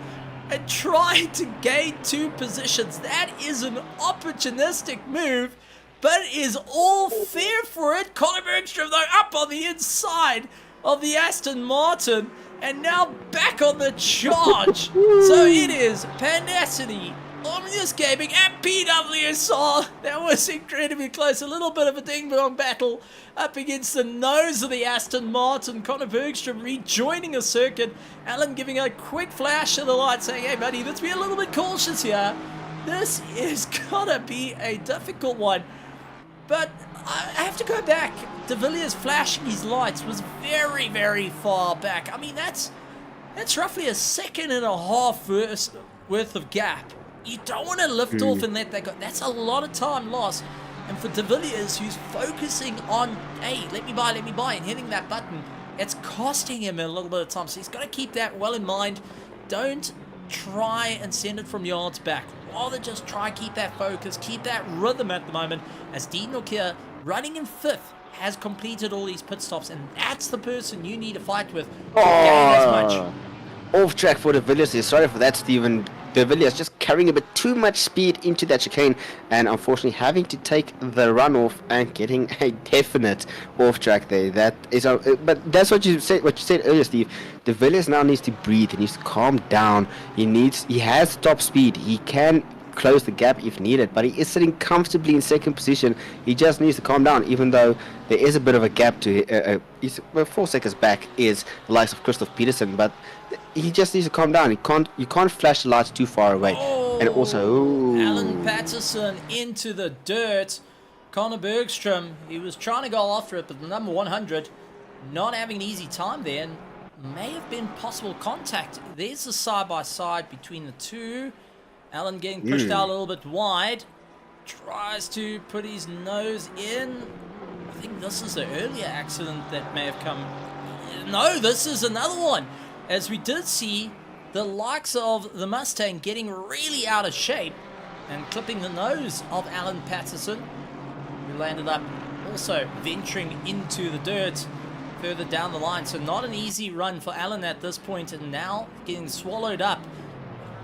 and tried to gain 2 positions. That is an opportunistic move. But it is all fair for it. Conor Bergstrom, though, up on the inside of the Aston Martin. And now back on the charge. So it is Pandacity, Omnius Gaming, and PWSR. That was incredibly close. A little bit of a ding-dong battle up against the nose of the Aston Martin. Conor Bergstrom rejoining a circuit. Alan giving a quick flash of the light saying, hey, buddy, let's be a little bit cautious here. This is gonna be a difficult one. But I have to go back. De Villiers flashing his lights was very, very far back. I mean, that's roughly a second and a half worth of gap. You don't want to lift off and let that go. That's a lot of time lost. And for De Villiers, who's focusing on, hey, let me buy, and hitting that button, it's costing him a little bit of time. So he's got to keep that well in mind. Don't try and send it from yards back. Rather just try keep that focus, keep that rhythm at the moment, as Dean Nokia, running in 5th, has completed all these pit stops, and that's the person you need to fight with to gain as much. Off track for De Villiers here. Sorry for that, Stephen. De Villiers just carrying a bit too much speed into that chicane, and unfortunately having to take the runoff and getting a definite off track there. That is, but that's what you said. What you said earlier, Steve. De Villiers now needs to breathe. He needs to calm down. He has top speed. He can close the gap if needed, but he is sitting comfortably in 2nd position. He just needs to calm down, even though there is a bit of a gap to he's 4 seconds back is the likes of Christoph Peterson, but he just needs to calm down. You can't flash the lights too far away. And also Alan Patterson into the dirt. Conor Bergstrom, he was trying to go after it, but the number 100 not having an easy time there, and may have been possible contact. There's a side-by-side between the two. Alan getting pushed out a little bit wide. Tries to put his nose in. I think this is the earlier accident that may have come. No, this is another one. As we did see the likes of the Mustang getting really out of shape and clipping the nose of Alan Patterson, who landed up also venturing into the dirt further down the line. So not an easy run for Alan at this point, and now getting swallowed up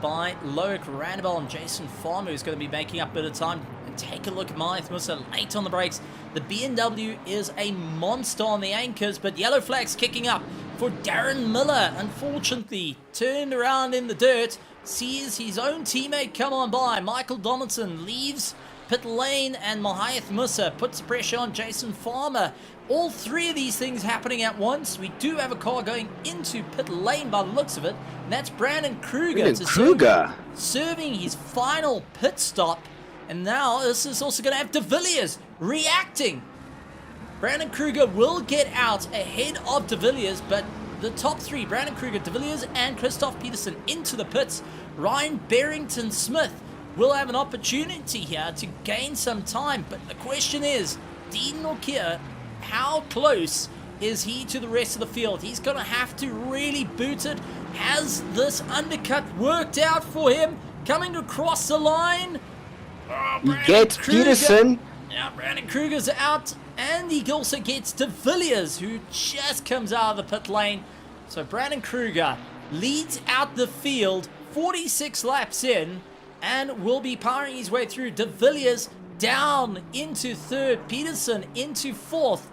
by Loic Randabel and Jason Farmer, who's going to be making up a bit of time. And take a look at Maith Musa late on the brakes. The BMW is a monster on the anchors, but yellow flags kicking up for Darren Miller. Unfortunately, turned around in the dirt, sees his own teammate come on by. Michael Donaldson leaves pit lane, and Maith Musa puts the pressure on Jason Farmer. All 3 of these things happening at once. We do have a car going into pit lane by the looks of it, and that's Brandon Kruger. Serving his final pit stop. And now this is also going to have De Villiers reacting. Brandon Kruger will get out ahead of De Villiers, but the top 3, Brandon Kruger, De Villiers, and Christoph Peterson into the pits. Ryan Barrington-Smith will have an opportunity here to gain some time, but the question is, Dean Nokia, how close is he to the rest of the field? He's going to have to really boot it. Has this undercut worked out for him? Coming across the line. He gets Peterson. Yeah, Brandon Kruger's out. And he also gets De Villiers, who just comes out of the pit lane. So Brandon Kruger leads out the field 46 laps in and will be powering his way through. De Villiers down into 3rd. Peterson into 4th.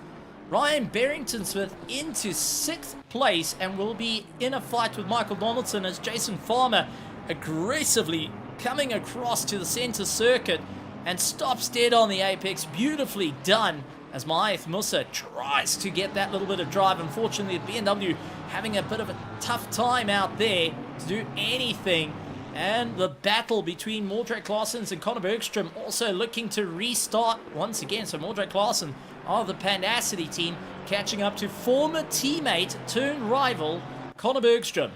Ryan Barrington-Smith into 6th place and will be in a fight with Michael Donaldson as Jason Farmer aggressively coming across to the center circuit and stops dead on the apex. Beautifully done as Maith Musa tries to get that little bit of drive. Unfortunately, the BMW having a bit of a tough time out there to do anything. And the battle between Mordre Claessen and Conor Bergstrom also looking to restart once again. So Mordre Claessen of the Pandacity team catching up to former teammate turned rival Conor Bergstrom.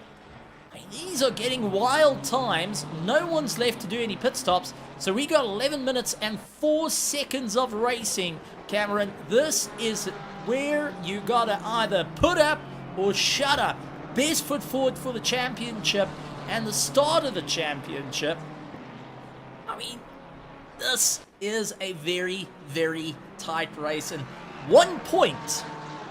I mean, these are getting wild times. No one's left to do any pit stops. So we got 11 minutes and 4 seconds of racing. Cameron, this is where you gotta either put up or shut up. Best foot forward for the championship and the start of the championship. I mean, this is a very, very tight race, and 1 point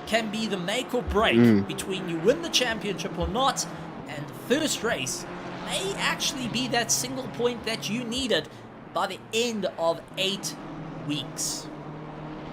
can be the make or break between you win the championship or not, and the first race may actually be that single point that you needed by the end of 8 weeks.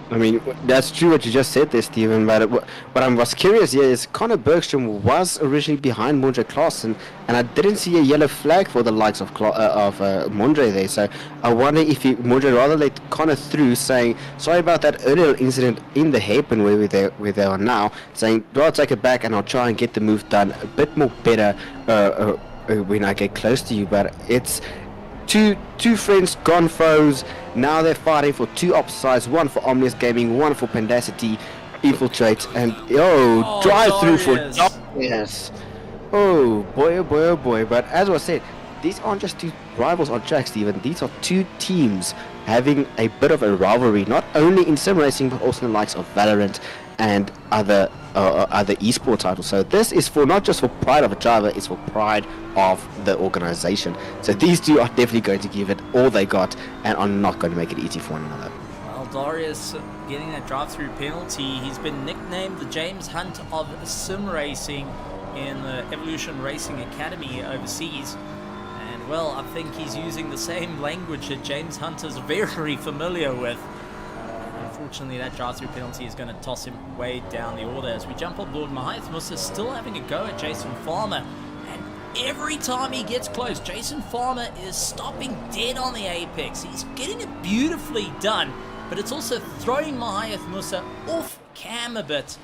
I mean, that's true what you just said there, Stephen, but what I was curious here is Conor Bergstrom was originally behind Mondre Klaassen, and I didn't see a yellow flag for the likes of Mondre there, so I wonder if Mondre rather let Conor through, saying, sorry about that earlier incident in the hairpin where they are now, saying, I'll take it back and I'll try and get the move done a bit more better when I get close to you, but it's two friends gone foes. Now they're fighting for 2 upsides, one for Omnius Gaming, one for Pendacity, Infiltrate, and drive through for Darius. Oh boy, oh boy, oh boy. But as I said, these aren't just 2 rivals on track, Steven. These are 2 teams having a bit of a rivalry, not only in sim racing, but also in the likes of Valorant and other esports titles. So this is for not just for pride of a driver, it's for pride of the organization. So these 2 are definitely going to give it all they got and are not going to make it easy for one another. Well, Darius getting that drive-through penalty. He's been nicknamed the James Hunt of sim racing in the Evolution Racing Academy overseas. And well, I think he's using the same language that James Hunt is very familiar with. Unfortunately, that drive-through penalty is going to toss him way down the order. As we jump on board, Mahath Musa still having a go at Jason Farmer. And every time he gets close, Jason Farmer is stopping dead on the apex. He's getting it beautifully done, but it's also throwing Mahath Musa off cam a bit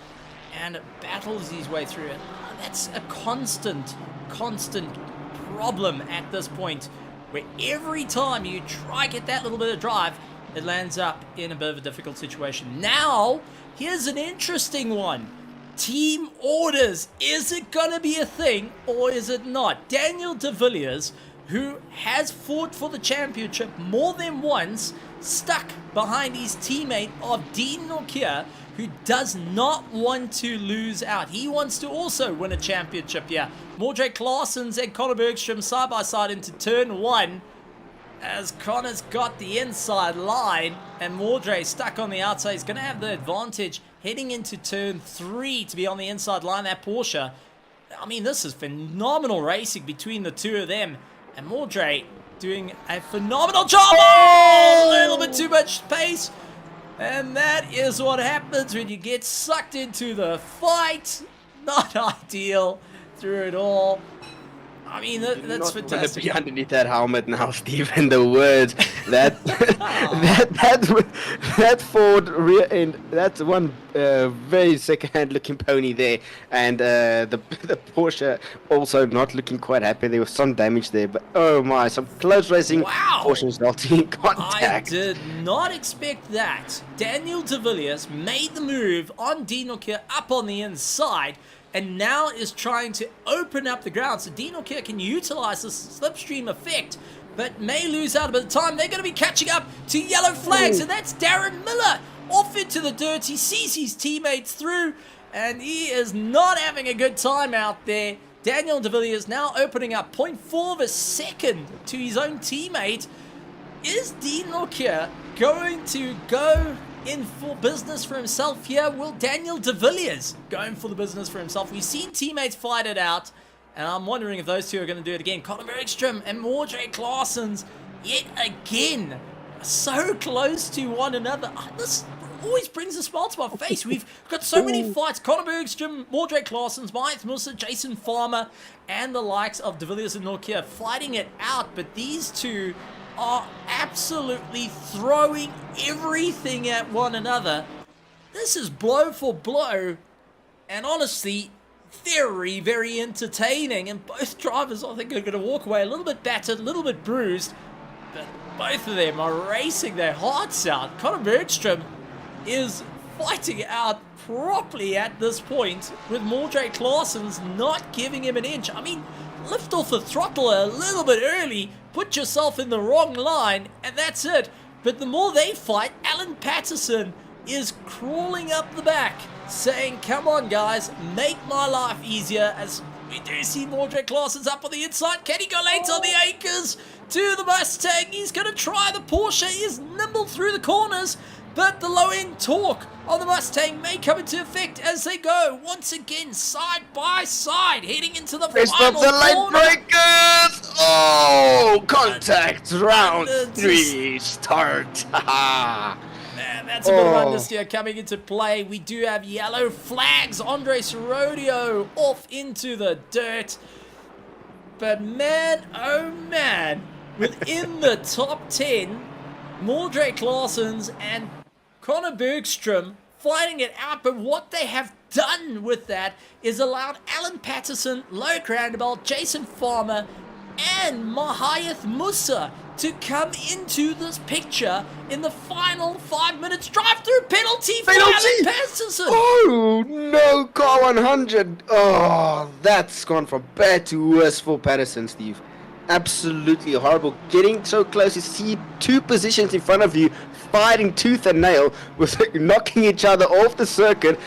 and battles his way through it. That's a constant problem at this point, where every time you try get that little bit of drive, it lands up in a bit of a difficult situation. Now, here's an interesting one. Team orders. Is it going to be a thing or is it not? Daniel de Villiers, who has fought for the championship more than once, stuck behind his teammate of Dean Nokia, who does not want to lose out. He wants to also win a championship here. Mondre Klaassen and Conor Bergstrom side by side into turn 1. As Connor's got the inside line and Mondre stuck on the outside. He's going to have the advantage heading into turn 3 to be on the inside line. That Porsche, I mean, this is phenomenal racing between the 2 of them. And Mondre doing a phenomenal job. Oh, a little bit too much pace. And that is what happens when you get sucked into the fight. Not ideal through it all. I mean, that's fantastic. Be underneath that helmet now, Stephen. The words that that Ford rear end. That's one very second-hand looking pony there, and the Porsche also not looking quite happy. There was some damage there, but oh my, some close racing. Wow. Porsche not in contact. I did not expect that. Daniel de Villiers made the move on Dinokia up on the inside, and now is trying to open up the ground so Dinokia can utilize this slipstream effect, but may lose out a bit of time. They're going to be catching up to yellow flags, and that's Darren Miller off into the dirt. He sees his teammates through, and he is not having a good time out there. Daniel de Villiers now opening up 0.4 of a second to his own teammate. Is Dinokia going to go in for business for himself here? Will Daniel de Villiers going for the business for himself? We've seen teammates fight it out, and I'm wondering if those 2 are going to do it again. Conor Bergstrom and Mondre Klaassen yet again so close to one another. This always brings a smile to my face. We've got so many fights. Conor Bergstrom, Mondre Klaassen, Mahath Musa, Jason Farmer, and the likes of de Villiers and Nokia fighting it out, but these 2 are absolutely throwing everything at one another. This is blow for blow, and honestly, very, very entertaining. And both drivers, I think, are going to walk away a little bit battered, a little bit bruised, but both of them are racing their hearts out. Conor Bergstrom is fighting out properly at this point, with Mondre Klaassen not giving him an inch. I mean, lift off the throttle a little bit early, put yourself in the wrong line, and that's it. But the more they fight, Alan Patterson is crawling up the back, saying, come on guys, make my life easier, as we do see Mordred Claessens up on the inside. Can he go late on the anchors to the Mustang? He's going to try the Porsche. He is nimble through the corners, but the low-end torque on the Mustang may come into effect as they go once again side by side, heading into the final the lane corner. breakers! Oh, contact round 3 start. Man, that's a bit of understeer coming into play. We do have yellow flags. Andres Rodeo off into the dirt. But man, oh man, within the top 10, Mordred Claessens and Connor Bergstrom fighting it out. But what they have done with that is allowed Alan Patterson, Loic Randall, Jason Farmer, and Mahayath Musa to come into this picture in the final 5 minutes. Drive-through penalty for Alan Patterson. Oh no, car 100. Oh, that's gone from bad to worse for Patterson, Steve. Absolutely horrible. Getting so close, you see two positions in front of you fighting tooth and nail, with knocking each other off the circuit.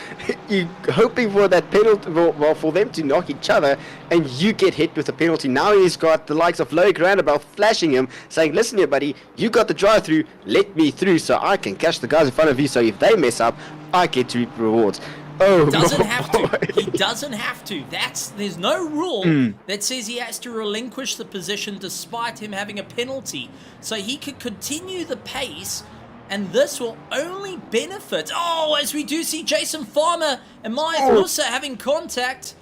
You hoping for that penalty, well, for them to knock each other, and you get hit with a penalty. Now he's got the likes of Loic Randall flashing him, saying, listen here buddy, you got the drive-through, let me through so I can catch the guys in front of you, so if they mess up, I get to reap rewards. Oh, doesn't have to. He doesn't have to. There's no rule that says he has to relinquish the position despite him having a penalty. So he could continue the pace, and this will only benefit. Oh, as we do see Jason Farmer and Mahayath Musa having contact.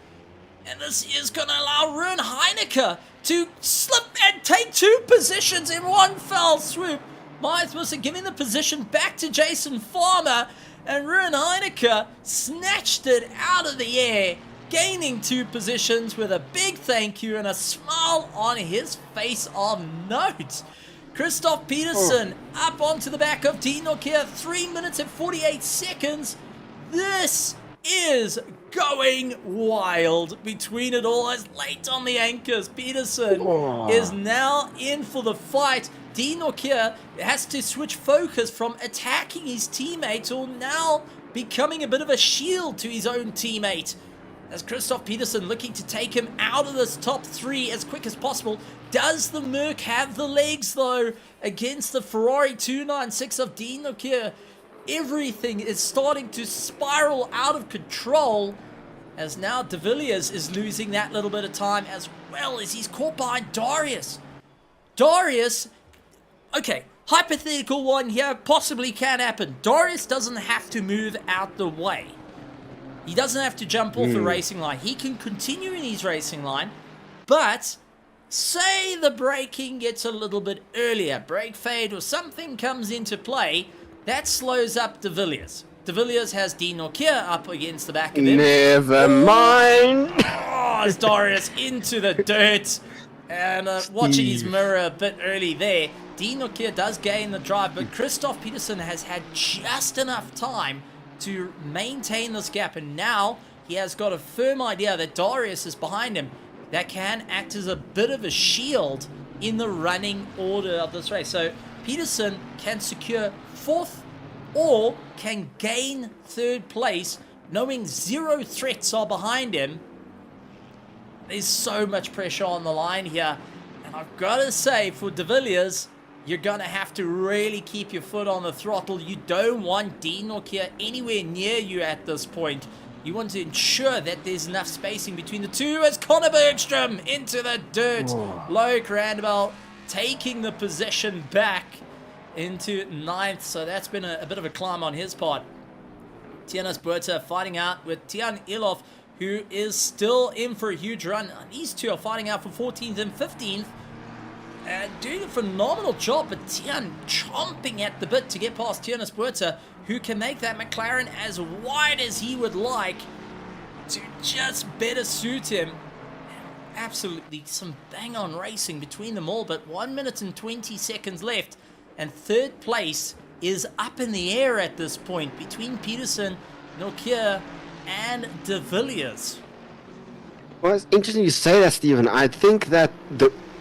And this is going to allow Ruben Heineke to slip and take two positions in one fell swoop. Mahayath Musa giving the position back to Jason Farmer. And Ruben Heineke snatched it out of the air, gaining two positions with a big thank you and a smile on his face of note. Christoph Peterson up onto the back of Dean here, 3 minutes and 48 seconds. This is going wild between it all, as late on the anchors. Peterson is now in for the fight. Dean here has to switch focus from attacking his teammate to now becoming a bit of a shield to his own teammate. As Christoph Peterson looking to take him out of this top three as quick as possible. Does the Merc have the legs though against the Ferrari 296 of Dean here? Everything is starting to spiral out of control, as now De Villiers is losing that little bit of time, as well as he's caught behind Darius. Darius, okay, hypothetical one here, possibly can happen. Darius doesn't have to move out the way. He doesn't have to jump off the racing line. He can continue in his racing line, but say the braking gets a little bit earlier, brake fade or something comes into play, that slows up De Villiers. De Villiers has Dean Norkier up against the back of him. Never mind. Oh, as Darius into the dirt. And watching his mirror a bit early there. Dean Norkier does gain the drive, but Christoph Peterson has had just enough time to maintain this gap. And now he has got a firm idea that Darius is behind him. That can act as a bit of a shield in the running order of this race. So Peterson can secure fourth or can gain third place, knowing zero threats are behind him. There's so much pressure on the line here. And I've got to say, for De Villiers, you're going to have to really keep your foot on the throttle. You don't want Dean Norkier anywhere near you at this point. You want to ensure that there's enough spacing between the two, as Connor Bergstrom into the dirt. Loic Randall taking the position back into ninth. So that's been a bit of a climb on his part. Tianas Buerta fighting out with Tian Ilof, who is still in for a huge run. These two are fighting out for 14th and 15th. Doing a phenomenal job, but Tian chomping at the bit to get past Tianas Buerta, who can make that McLaren as wide as he would like to just better suit him. Absolutely some bang-on racing between them all, but 1 minute and 20 seconds left, and third place is up in the air at this point between Peterson, Norkier, and De Villiers. Well, it's interesting you say that, Stephen. I think that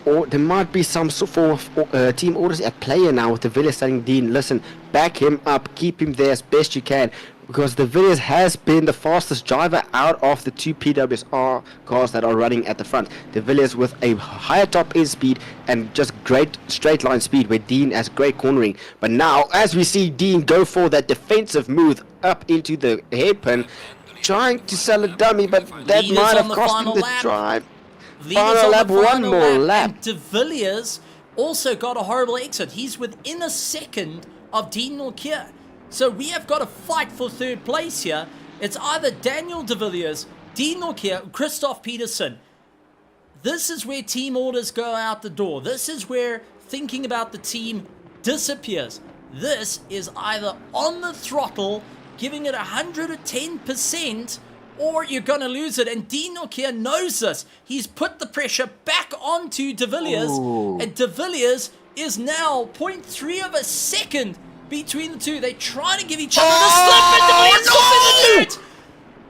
or there might be some form of team orders at play now with the Villiers saying, Dean, listen, back him up, keep him there as best you can, because the Villiers has been the fastest driver out of the two PWSR cars that are running at the front. The Villiers with a higher top end speed and just great straight line speed, where Dean has great cornering. But now, as we see Dean go for that defensive move up into the hairpin, trying to sell a dummy, but that Leaders might on have the cost him final the lap. drive. Leaders Final on lap, the one final more lap. lap. And De Villiers also got a horrible exit. He's within a second of Dean Norkier. So we have got a fight for third place here. It's either Daniel De Villiers, Dean Norkier, Christoph Peterson. This is where team orders go out the door. This is where thinking about the team disappears. This is either on the throttle, giving it 110%, or you're going to lose it. And Dean Norkier knows this. He's put the pressure back onto De Villiers. Ooh. And De Villiers is now 0.3 of a second between the two. They try to give each other the slip, and De Villiers off in the dirt.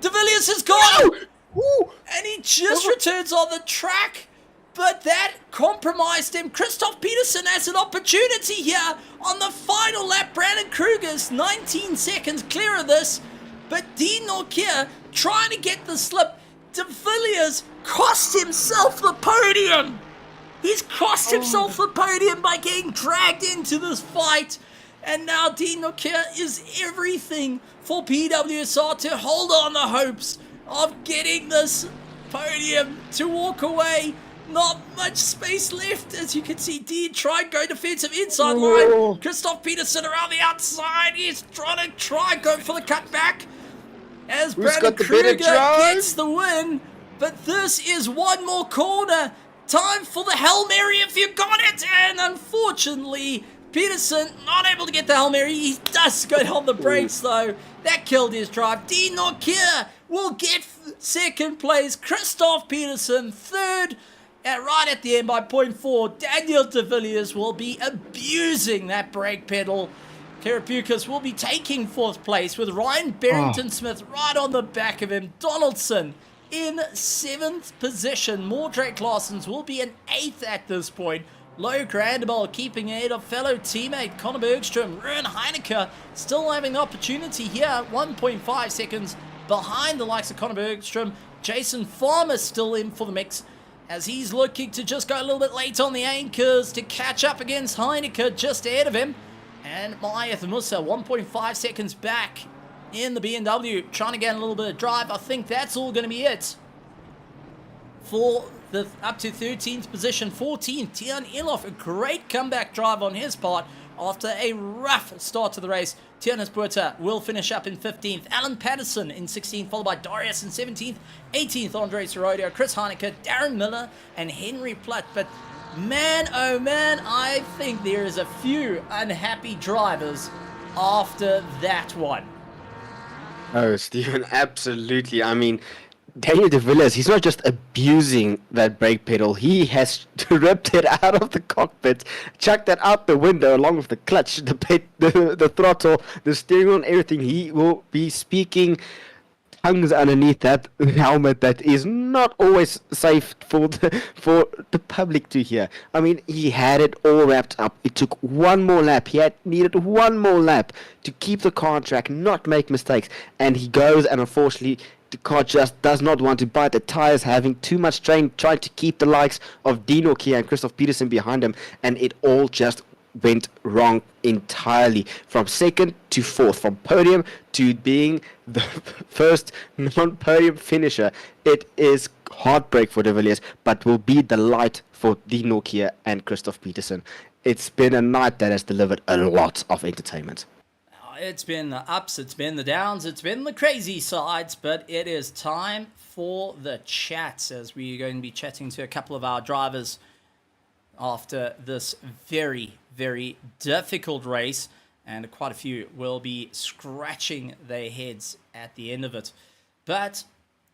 De Villiers has gone. Ooh. And he just returns on the track. But that compromised him. Christoph Peterson has an opportunity here on the final lap. Brandon Kruger's 19 seconds clear of this. But Dean Norkier trying to get the slip. De Villiers cost himself the podium. He's cost himself the podium by getting dragged into this fight. And now Dean Norkier is everything for PWSR to hold on the hopes of getting this podium to walk away. Not much space left. As you can see, Dean trying to go defensive inside line. Christoph Peterson around the outside. He's trying to go for the cutback. As Brandon Kruger gets the win. But this is one more corner. Time for the Hail Mary if you got it. And unfortunately, Peterson not able to get the Hail Mary. He does go on the brakes though. That killed his drive. Dean Norkier will get second place. Christoph Peterson third. And right at the end by 0.4, Daniel De Villiers will be abusing that brake pedal. Terapukas will be taking fourth place with Ryan Barrington-Smith right on the back of him. Donaldson in seventh position. Mordrake Larsons will be in eighth at this point. Low Grandabel keeping ahead of fellow teammate Conor Bergstrom. Ruan Heineke still having the opportunity here. 1.5 seconds behind the likes of Conor Bergstrom. Jason Farmer still in for the mix, as he's looking to just go a little bit late on the anchors to catch up against Heineke just ahead of him. And Mayath Musa 1.5 seconds back in the BMW, trying to get a little bit of drive. I think that's all going to be it for the up to 13th position. 14th, Tian Elof, a great comeback drive on his part after a rough start to the race. Tianis Buerta will finish up in 15th. Alan Patterson in 16th, followed by Darius in 17th. 18th, Andre Sorodio, Chris Heineke, Darren Miller, and Henry Platt. But man, oh man, I think there is a few unhappy drivers after that one. Oh, Stephen, absolutely. I mean, Daniel De Villiers, he's not just abusing that brake pedal. He has ripped it out of the cockpit, chucked that out the window along with the clutch, the throttle, the steering wheel, and everything. He will be speaking tongues underneath that helmet that is not always safe for the public to hear. I mean, he had it all wrapped up. It took one more lap. He needed one more lap to keep the car on track, not make mistakes. And he goes, and unfortunately, the car just does not want to bite. The tires having too much strain, trying to keep the likes of Dean Norkier and Christoph Peterson behind him, and it all just went wrong entirely. From second to fourth, from podium to being the first non-podium finisher. It is heartbreak for De Villiers, but will be the light for Dean Norkier and Christoph Peterson. It's been a night that has delivered a lot of entertainment. It's been the ups, it's been the downs, it's been the crazy sides, but it is time for the chats, as we're going to be chatting to a couple of our drivers after this very, very difficult race, and quite a few will be scratching their heads at the end of it. But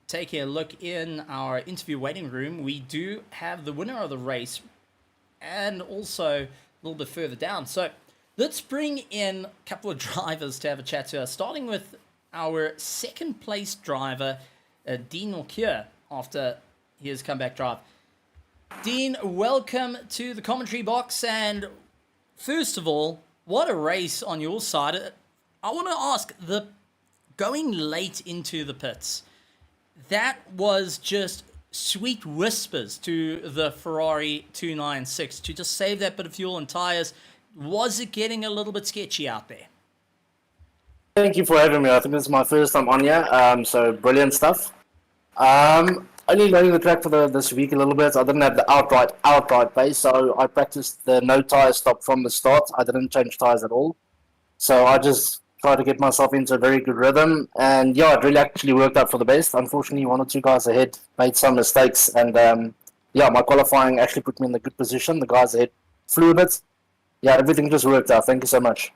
taking a look in our interview waiting room, we do have the winner of the race and also a little bit further down. So let's bring in a couple of drivers to have a chat to us, starting with our second place driver, Dean Norkier, after his comeback drive. Dean, welcome to the commentary box. And first of all, what a race on your side. I want to ask, the going late into the pits, that was just sweet whispers to the Ferrari 296 to just save that bit of fuel and tires. Was it getting a little bit sketchy out there? Thank you for having me. I think this is my first time on here, so brilliant stuff. Only learning the track for this week a little bit. I didn't have the outright pace, so I practiced the no tire stop from the start. I didn't change tires at all, so I just tried to get myself into a very good rhythm. And yeah, it really actually worked out for the best. Unfortunately, one or two guys ahead made some mistakes, and yeah, my qualifying actually put me in a good position. The guys ahead flew a bit. Yeah, everything just worked out. Thank you so much.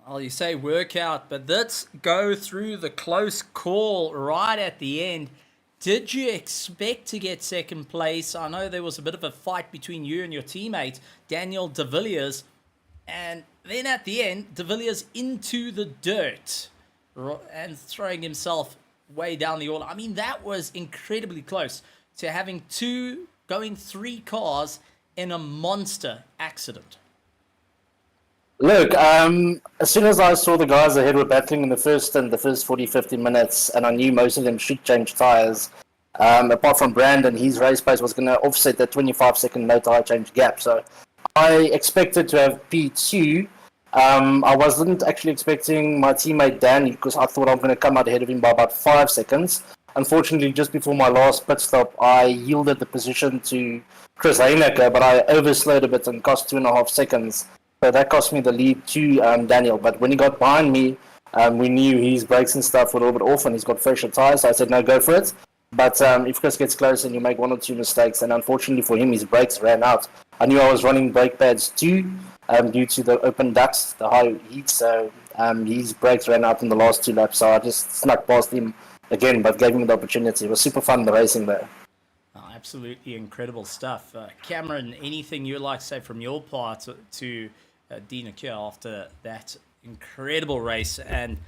Well, you say workout, but let's go through the close call right at the end. Did you expect to get second place? I know there was a bit of a fight between you and your teammate, Daniel de Villiers. And then at the end, de Villiers into the dirt and throwing himself way down the order. I mean, that was incredibly close to having going three cars in a monster accident. Look, as soon as I saw the guys ahead were battling in the first 40, 50 minutes, and I knew most of them should change tyres, apart from Brandon, his race pace was going to offset that 25-second no tyre change gap. So I expected to have P2. I wasn't actually expecting my teammate Danny, because I thought I'm going to come out ahead of him by about 5 seconds. Unfortunately, just before my last pit stop, I yielded the position to Chris Heinecker, but I overslowed a bit and cost 2.5 seconds. So that cost me the lead to Daniel. But when he got behind me, we knew his brakes and stuff were a little bit off and he's got fresher tyres. So I said, no, go for it. But if Chris gets close and you make one or two mistakes, and unfortunately for him, his brakes ran out. I knew I was running brake pads too due to the open ducts, the high heat. So his brakes ran out in the last 2 laps. So I just snuck past him again, but gave him the opportunity. It was super fun, the racing there. Oh, absolutely incredible stuff. Cameron, anything you'd like to say from your part to Dean Akir after that incredible race and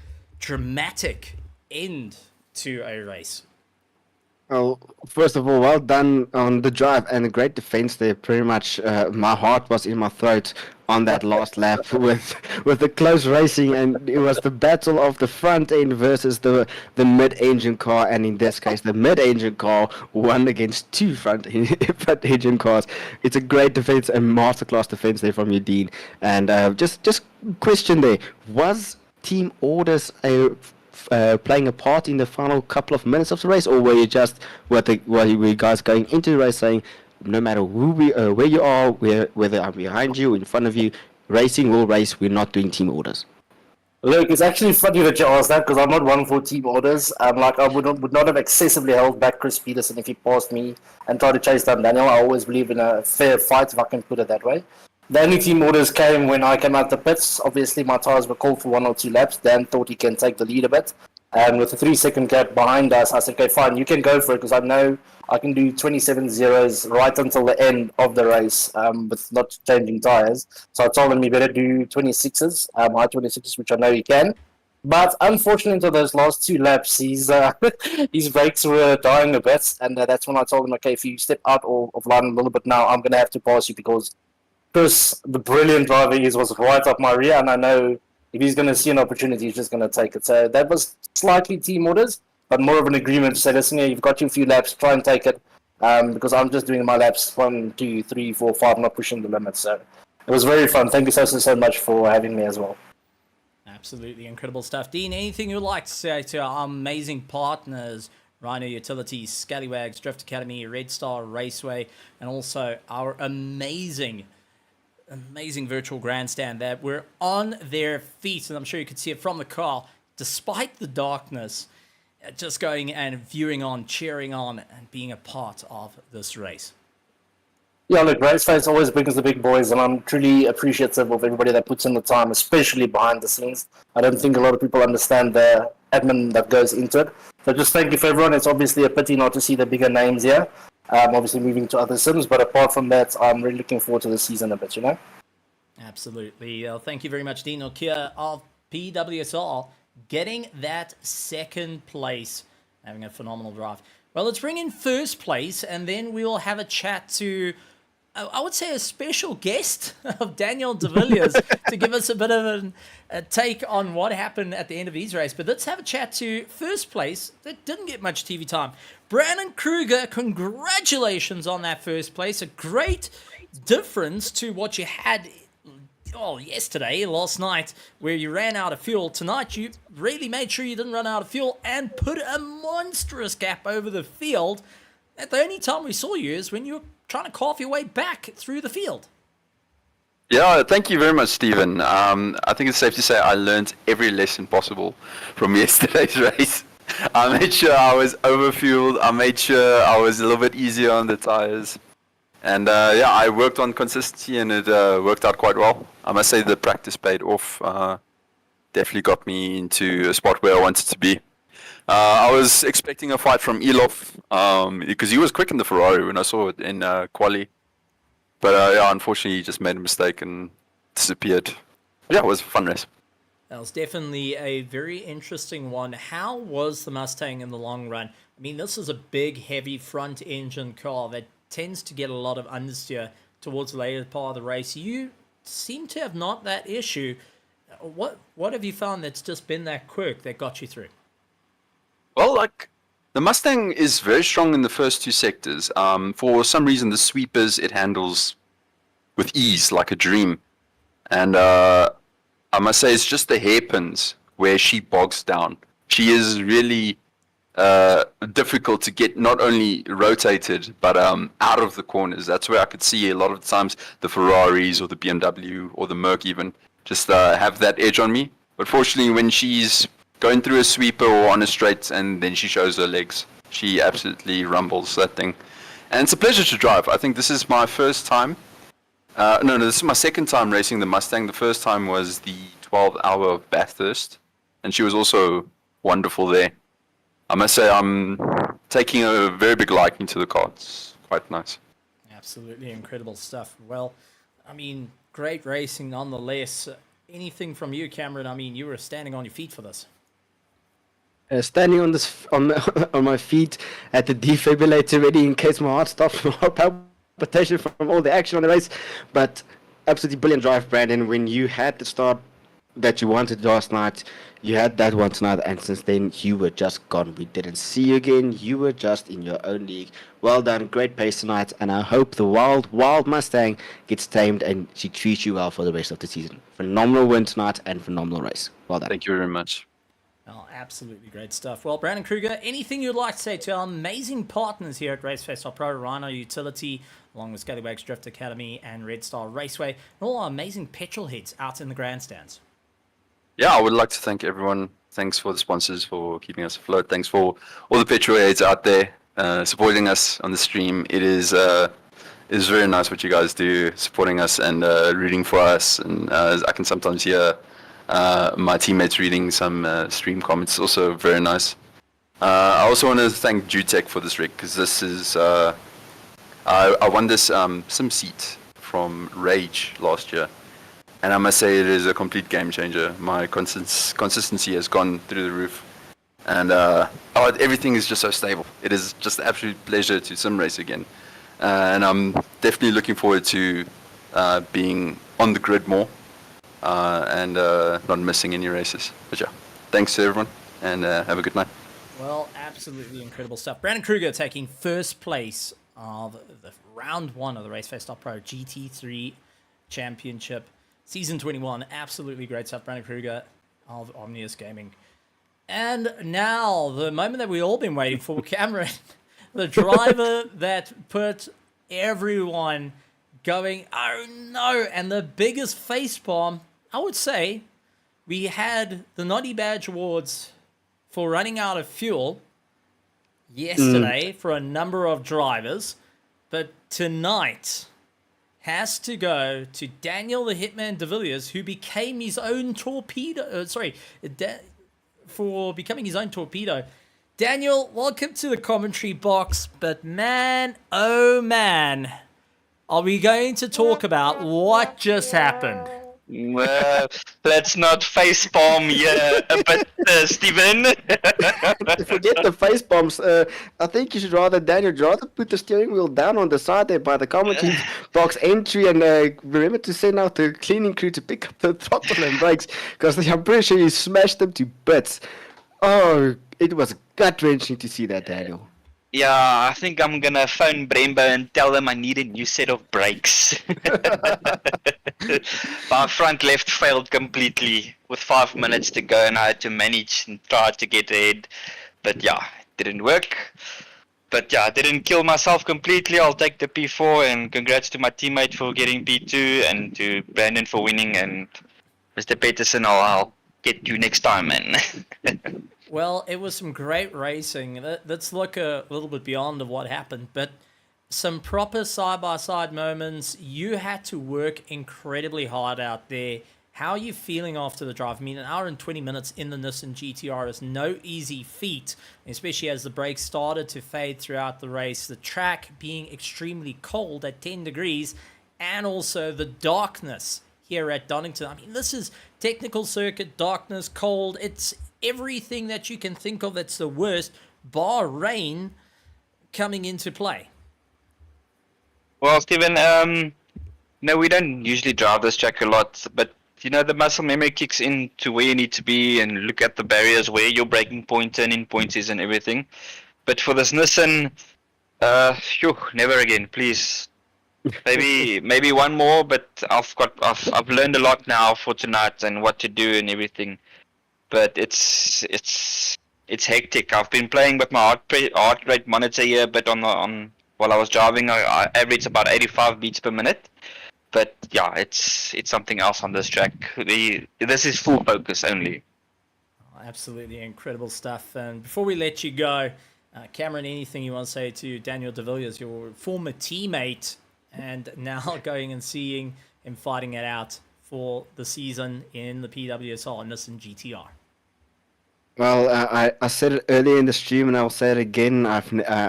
dramatic end to a race? Well, first of all, well done on the drive and a great defense there. Pretty much, my heart was in my throat on that last lap with the close racing, and it was the battle of the front end versus the mid-engine car, and in this case, the mid-engine car won against 2 front engine cars. It's a great defense, a masterclass defense there from you, Dean. And just question there: was team orders playing a part in the final couple of minutes of the race, or were you just were you guys going into the race saying, no matter where you are, whether I'm behind you, in front of you, racing will race, we're not doing team orders? Look, it's actually funny that you asked that, because I'm not one for team orders. Like, I would not have excessively held back Chris Peterson if he passed me and tried to chase down Daniel. I always believe in a fair fight, if I can put it that way. The only team orders came when I came out the pits. Obviously, my tyres were called for 1 or 2 laps. Dan thought he can take the lead a bit. And with a 3-second gap behind us, I said, okay, fine, you can go for it, because I know I can do 27 zeros right until the end of the race with not changing tyres. So I told him he better do 26s, high 26s, which I know he can. But unfortunately, into those last 2 laps, his brakes were dying a bit. And that's when I told him, okay, if you step out of line a little bit now, I'm going to have to pass you, because Chris, the brilliant driver he is, was right up my rear, and I know if he's going to see an opportunity, he's just going to take it. So that was slightly team orders, but more of an agreement to say, listen here, you've got your few laps, try and take it, because I'm just doing my laps 1, 2, 3, 4, 5, not pushing the limits. So it was very fun. Thank you so much for having me as well. Absolutely incredible stuff. Dean, anything you'd like to say to our amazing partners, Rhino Utilities, Scallywags, Drift Academy, Red Star Raceway, and also our amazing virtual grandstand that we're on their feet, and I'm sure you could see it from the car, despite the darkness, just going and viewing on, cheering on, and being a part of this race. Yeah, look, RaceFace always brings the big boys, and I'm truly appreciative of everybody that puts in the time, especially behind the scenes. I don't think a lot of people understand the admin that goes into it. So just thank you for everyone. It's obviously a pity not to see the bigger names here. Obviously moving to other sims, but apart from that, I'm really looking forward to the season a bit, you know? Absolutely. Thank you very much, Dean Kia of PWSR, getting that second place having a phenomenal drive. Well, let's bring in first place, and then we'll have a chat to, I would say, a special guest of Daniel de Villiers to give us a bit of a take on what happened at the end of his race. But let's have a chat to first place that didn't get much TV time. Brandon Kruger, congratulations on that first place. A great difference to what you had yesterday, last night, where you ran out of fuel. Tonight, you really made sure you didn't run out of fuel and put a monstrous gap over the field. And the only time we saw you is when you were trying to carve your way back through the field. Yeah, thank you very much, Stephen. I think it's safe to say I learned every lesson possible from yesterday's race. I made sure I was overfueled. I made sure I was a little bit easier on the tires. And I worked on consistency, and it worked out quite well. I must say the practice paid off. Definitely got me into a spot where I wanted to be. I was expecting a fight from Elof because he was quick in the Ferrari when I saw it in quali. But unfortunately, he just made a mistake and disappeared. Yeah, it was a fun race. That was definitely a very interesting one. How was the Mustang in the long run? I mean, this is a big, heavy front-engine car that tends to get a lot of understeer towards the later part of the race. You seem to have not that issue. What have you found that's just been that quirk that got you through? Well, the Mustang is very strong in the first two sectors. For some reason, the sweepers it handles with ease, like a dream. And I must say, it's just the hairpins where she bogs down. She is really difficult to get not only rotated, but out of the corners. That's where I could see a lot of times the Ferraris or the BMW or the Merc even just have that edge on me. But fortunately, when she's going through a sweeper or on a straight and then she shows her legs, she absolutely rumbles that thing. And it's a pleasure to drive. I think this is my first time. This is my second time racing the Mustang. The first time was the 12-hour of Bathurst, and she was also wonderful there. I must say I'm taking a very big liking to the car. It's quite nice. Absolutely incredible stuff. Well, I mean, great racing nonetheless. Anything from you, Cameron? I mean, you were standing on your feet for this. Standing on my feet at the defibrillator, ready in case my heart stops from heart palpitation from all the action on the race. But absolutely brilliant drive, Brandon. When you had the start that you wanted last night, you had that one tonight, and since then you were just gone. We didn't see you again. You were just in your own league. Well done, great pace tonight, and I hope the wild Mustang gets tamed and she treats you well for the rest of the season. Phenomenal win tonight and phenomenal race. Well done. Thank you very much. Oh, absolutely great stuff. Well, Brandon Kruger, anything you'd like to say to our amazing partners here at RaceFace.Pro, Rhino Utility, along with Scallywags Drift Academy and Red Star Raceway, and all our amazing petrol heads out in the grandstands? Yeah, I would like to thank everyone. Thanks for the sponsors for keeping us afloat. Thanks for all the petrol heads out there supporting us on the stream. It is very nice what you guys do, supporting us and rooting for us. And I can sometimes hear my teammates reading some stream comments. Also very nice. I also want to thank Jutech for this rig, because this is I won this sim seat from Rage last year, and I must say it is a complete game changer. My consistency has gone through the roof, and everything is just so stable. It is just an absolute pleasure to sim race again, and I'm definitely looking forward to being on the grid more. And not missing any races. But yeah, thanks to everyone, and have a good night. Well, absolutely incredible stuff. Brandon Kruger taking first place of the round one of the RaceFace.Pro GT3 Championship, Season 21. Absolutely great stuff, Brandon Kruger of Omnius Gaming. And now, the moment that we've all been waiting for, Cameron, the driver that put everyone going, oh no, and the biggest facepalm, I would say, we had the Noddy Badge Awards for running out of fuel yesterday for a number of drivers, but tonight has to go to Daniel the Hitman de Villiers, who became his own torpedo, for becoming his own torpedo. Daniel, welcome to the commentary box, but man, oh man, are we going to talk about what just happened? Let's not facepalm here a bit, Steven. Forget the face bombs. I think you should rather put the steering wheel down on the side there by the commentary box entry, and remember to send out the cleaning crew to pick up the throttle and brakes, because I'm pretty sure you smashed them to bits. Oh, it was gut-wrenching to see that, Daniel. Yeah, I think I'm gonna phone Brembo and tell them I need a new set of brakes. My front left failed completely with 5 minutes to go, and I had to manage and try to get ahead. But yeah, it didn't work. But yeah, I didn't kill myself completely. I'll take the P4, and congrats to my teammate for getting P2 and to Brandon for winning, and Mr. Peterson, I'll get you next time, man. Well, it was some great racing. Let's look a little bit beyond of what happened, but some proper side-by-side moments. You had to work incredibly hard out there. How are you feeling after the drive? I mean, an hour and 20 minutes in the Nissan GTR is no easy feat, especially as the brakes started to fade throughout the race, the track being extremely cold at 10 degrees, and also the darkness here at Donington. I mean, this is technical circuit, darkness, cold. It's everything that you can think of that's the worst, bar rain, coming into play. Well, Steven, no, we don't usually drive this track a lot, but you know, the muscle memory kicks in to where you need to be and look at the barriers, where your braking point, turning points is, and everything. But for this Nissan, never again, please. Maybe one more, but I've learned a lot now for tonight and what to do and everything. But it's hectic. I've been playing with my heart rate monitor here, but while I was driving, I averaged about 85 beats per minute. But yeah, it's something else on this track. This is full focus only. Absolutely incredible stuff. And before we let you go, Cameron, anything you want to say to Daniel de Villiers, your former teammate, and now going and seeing him fighting it out for the season in the PWSR Nissan GTR? Well, I said it earlier in the stream, and I'll say it again. I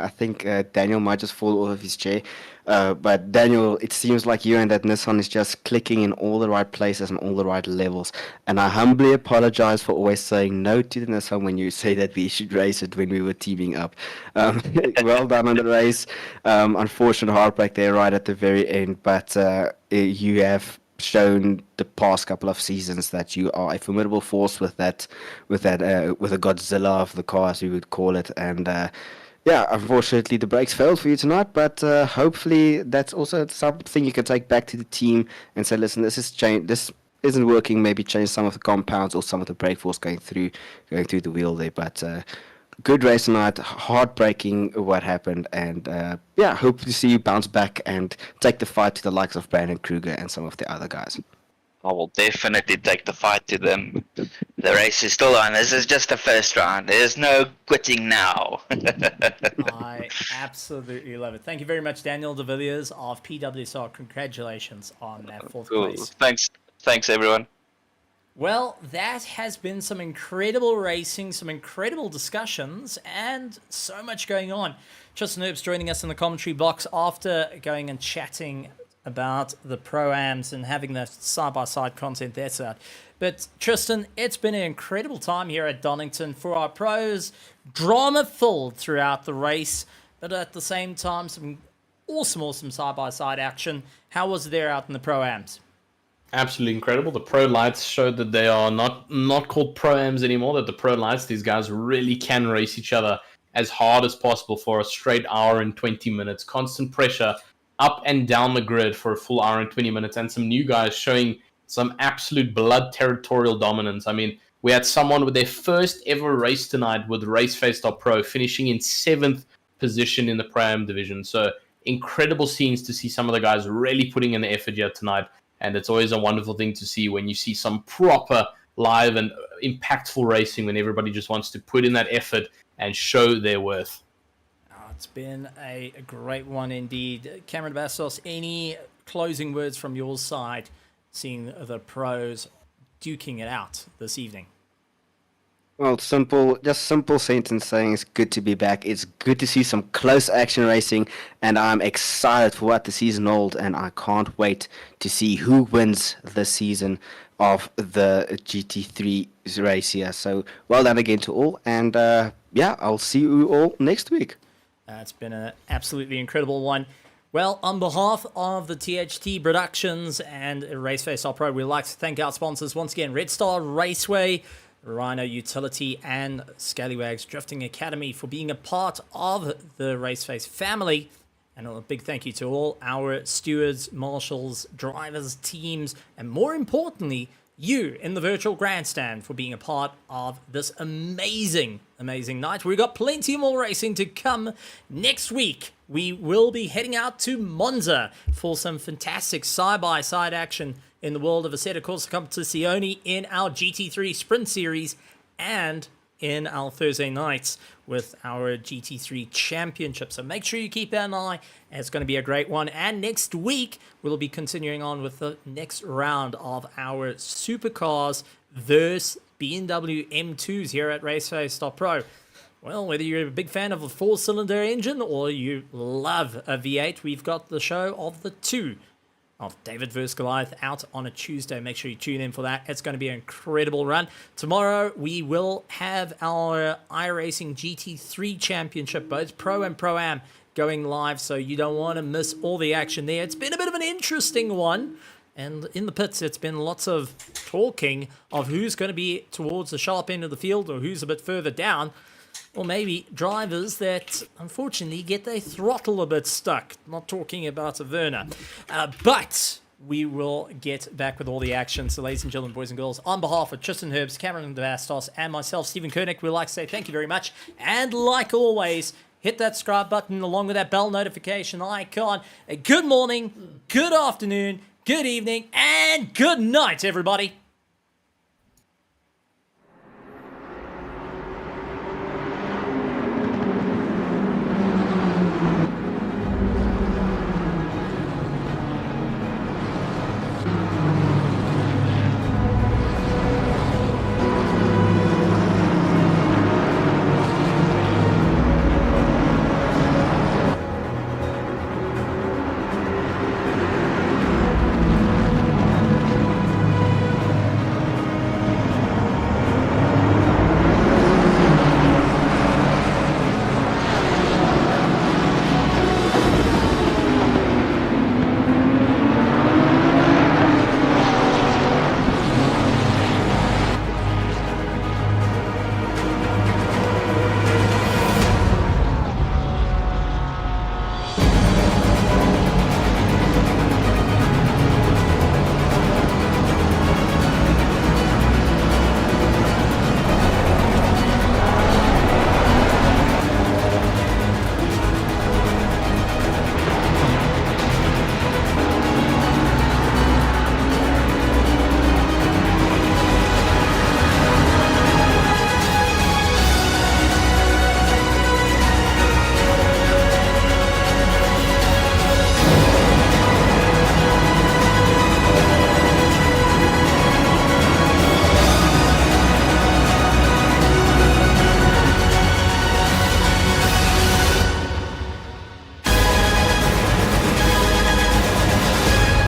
think Daniel might just fall off of his chair. But Daniel, it seems like you and that Nissan is just clicking in all the right places and all the right levels. And I humbly apologize for always saying no to the Nissan when you say that we should race it when we were teaming up. Well done on the race. Unfortunate heartbreak there right at the very end, but you have shown the past couple of seasons that you are a formidable force with a Godzilla of the car, as we would call it. And yeah, unfortunately the brakes failed for you tonight, but hopefully that's also something you can take back to the team and say, listen, this isn't working, maybe change some of the compounds or some of the brake force going through the wheel there. But good race tonight, heartbreaking what happened, and yeah, hope to see you bounce back and take the fight to the likes of Brandon Kruger and some of the other guys. I will definitely take the fight to them. The race is still on. This is just the first round. There's no quitting now. I absolutely love it. Thank you very much, Daniel de Villiers of PWSR. Congratulations on that fourth place. Thanks everyone. Well, that has been some incredible racing, some incredible discussions, and so much going on. Tristan Herbst joining us in the commentary box after going and chatting about the Pro-Ams and having the side-by-side content that's out. But Tristan, it's been an incredible time here at Donington for our pros. Drama-filled throughout the race, but at the same time, some awesome side-by-side action. How was it there out in the Pro-Ams? Absolutely incredible. The Pro Lights showed that they are not called Pro-Ams anymore, that the Pro Lights, these guys really can race each other as hard as possible for a straight hour and 20 minutes. Constant pressure up and down the grid for a full hour and 20 minutes, and some new guys showing some absolute blood territorial dominance. I mean, we had someone with their first ever race tonight with RaceFace.Pro finishing in 7th position in the Pro-Am division. So incredible scenes to see some of the guys really putting in the effort here tonight. And it's always a wonderful thing to see when you see some proper live and impactful racing, when everybody just wants to put in that effort and show their worth. It's been a great one indeed. Cameron Bastos, any closing words from your side, seeing the pros duking it out this evening? Well, just simple sentence saying it's good to be back. It's good to see some close action racing, and I'm excited for what the season holds, and I can't wait to see who wins this season of the GT3 race here. So well done again to all, and yeah, I'll see you all next week. It's been an absolutely incredible one. Well, on behalf of the THT Productions and RaceFace.Pro, we'd like to thank our sponsors once again, Red Star Raceway, Rhino Utility, and Scallywags Drifting Academy for being a part of the RaceFace family. And a big thank you to all our stewards, marshals, drivers, teams, and more importantly, you in the virtual grandstand for being a part of this amazing night. We've got plenty more racing to come next week. We will be heading out to Monza for some fantastic side-by-side action in the world of Assetto Corsa Competizione in our GT3 Sprint Series and in our Thursday nights with our GT3 Championship. So make sure you keep an eye. It's going to be a great one. And next week, we'll be continuing on with the next round of our Supercars versus BMW M2s here at RaceFace.Pro. Well, whether you're a big fan of a 4-cylinder engine or you love a V8, we've got the show of the two of David vs. Goliath out on a Tuesday. Make sure you tune in for that. It's going to be an incredible run. Tomorrow, we will have our iRacing GT3 Championship, both Pro and Pro-Am, going live, so you don't want to miss all the action there. It's been a bit of an interesting one, and in the pits, it's been lots of talking of who's going to be towards the sharp end of the field or who's a bit further down. Or maybe drivers that, unfortunately, get their throttle a bit stuck. Not talking about a Werner. But we will get back with all the action. So, ladies and gentlemen, boys and girls, on behalf of Tristan Herbst, Cameron DeVastos, and myself, Stephen Koenig, we'd like to say thank you very much. And like always, hit that subscribe button along with that bell notification icon. Good morning, good afternoon, good evening, and good night, everybody.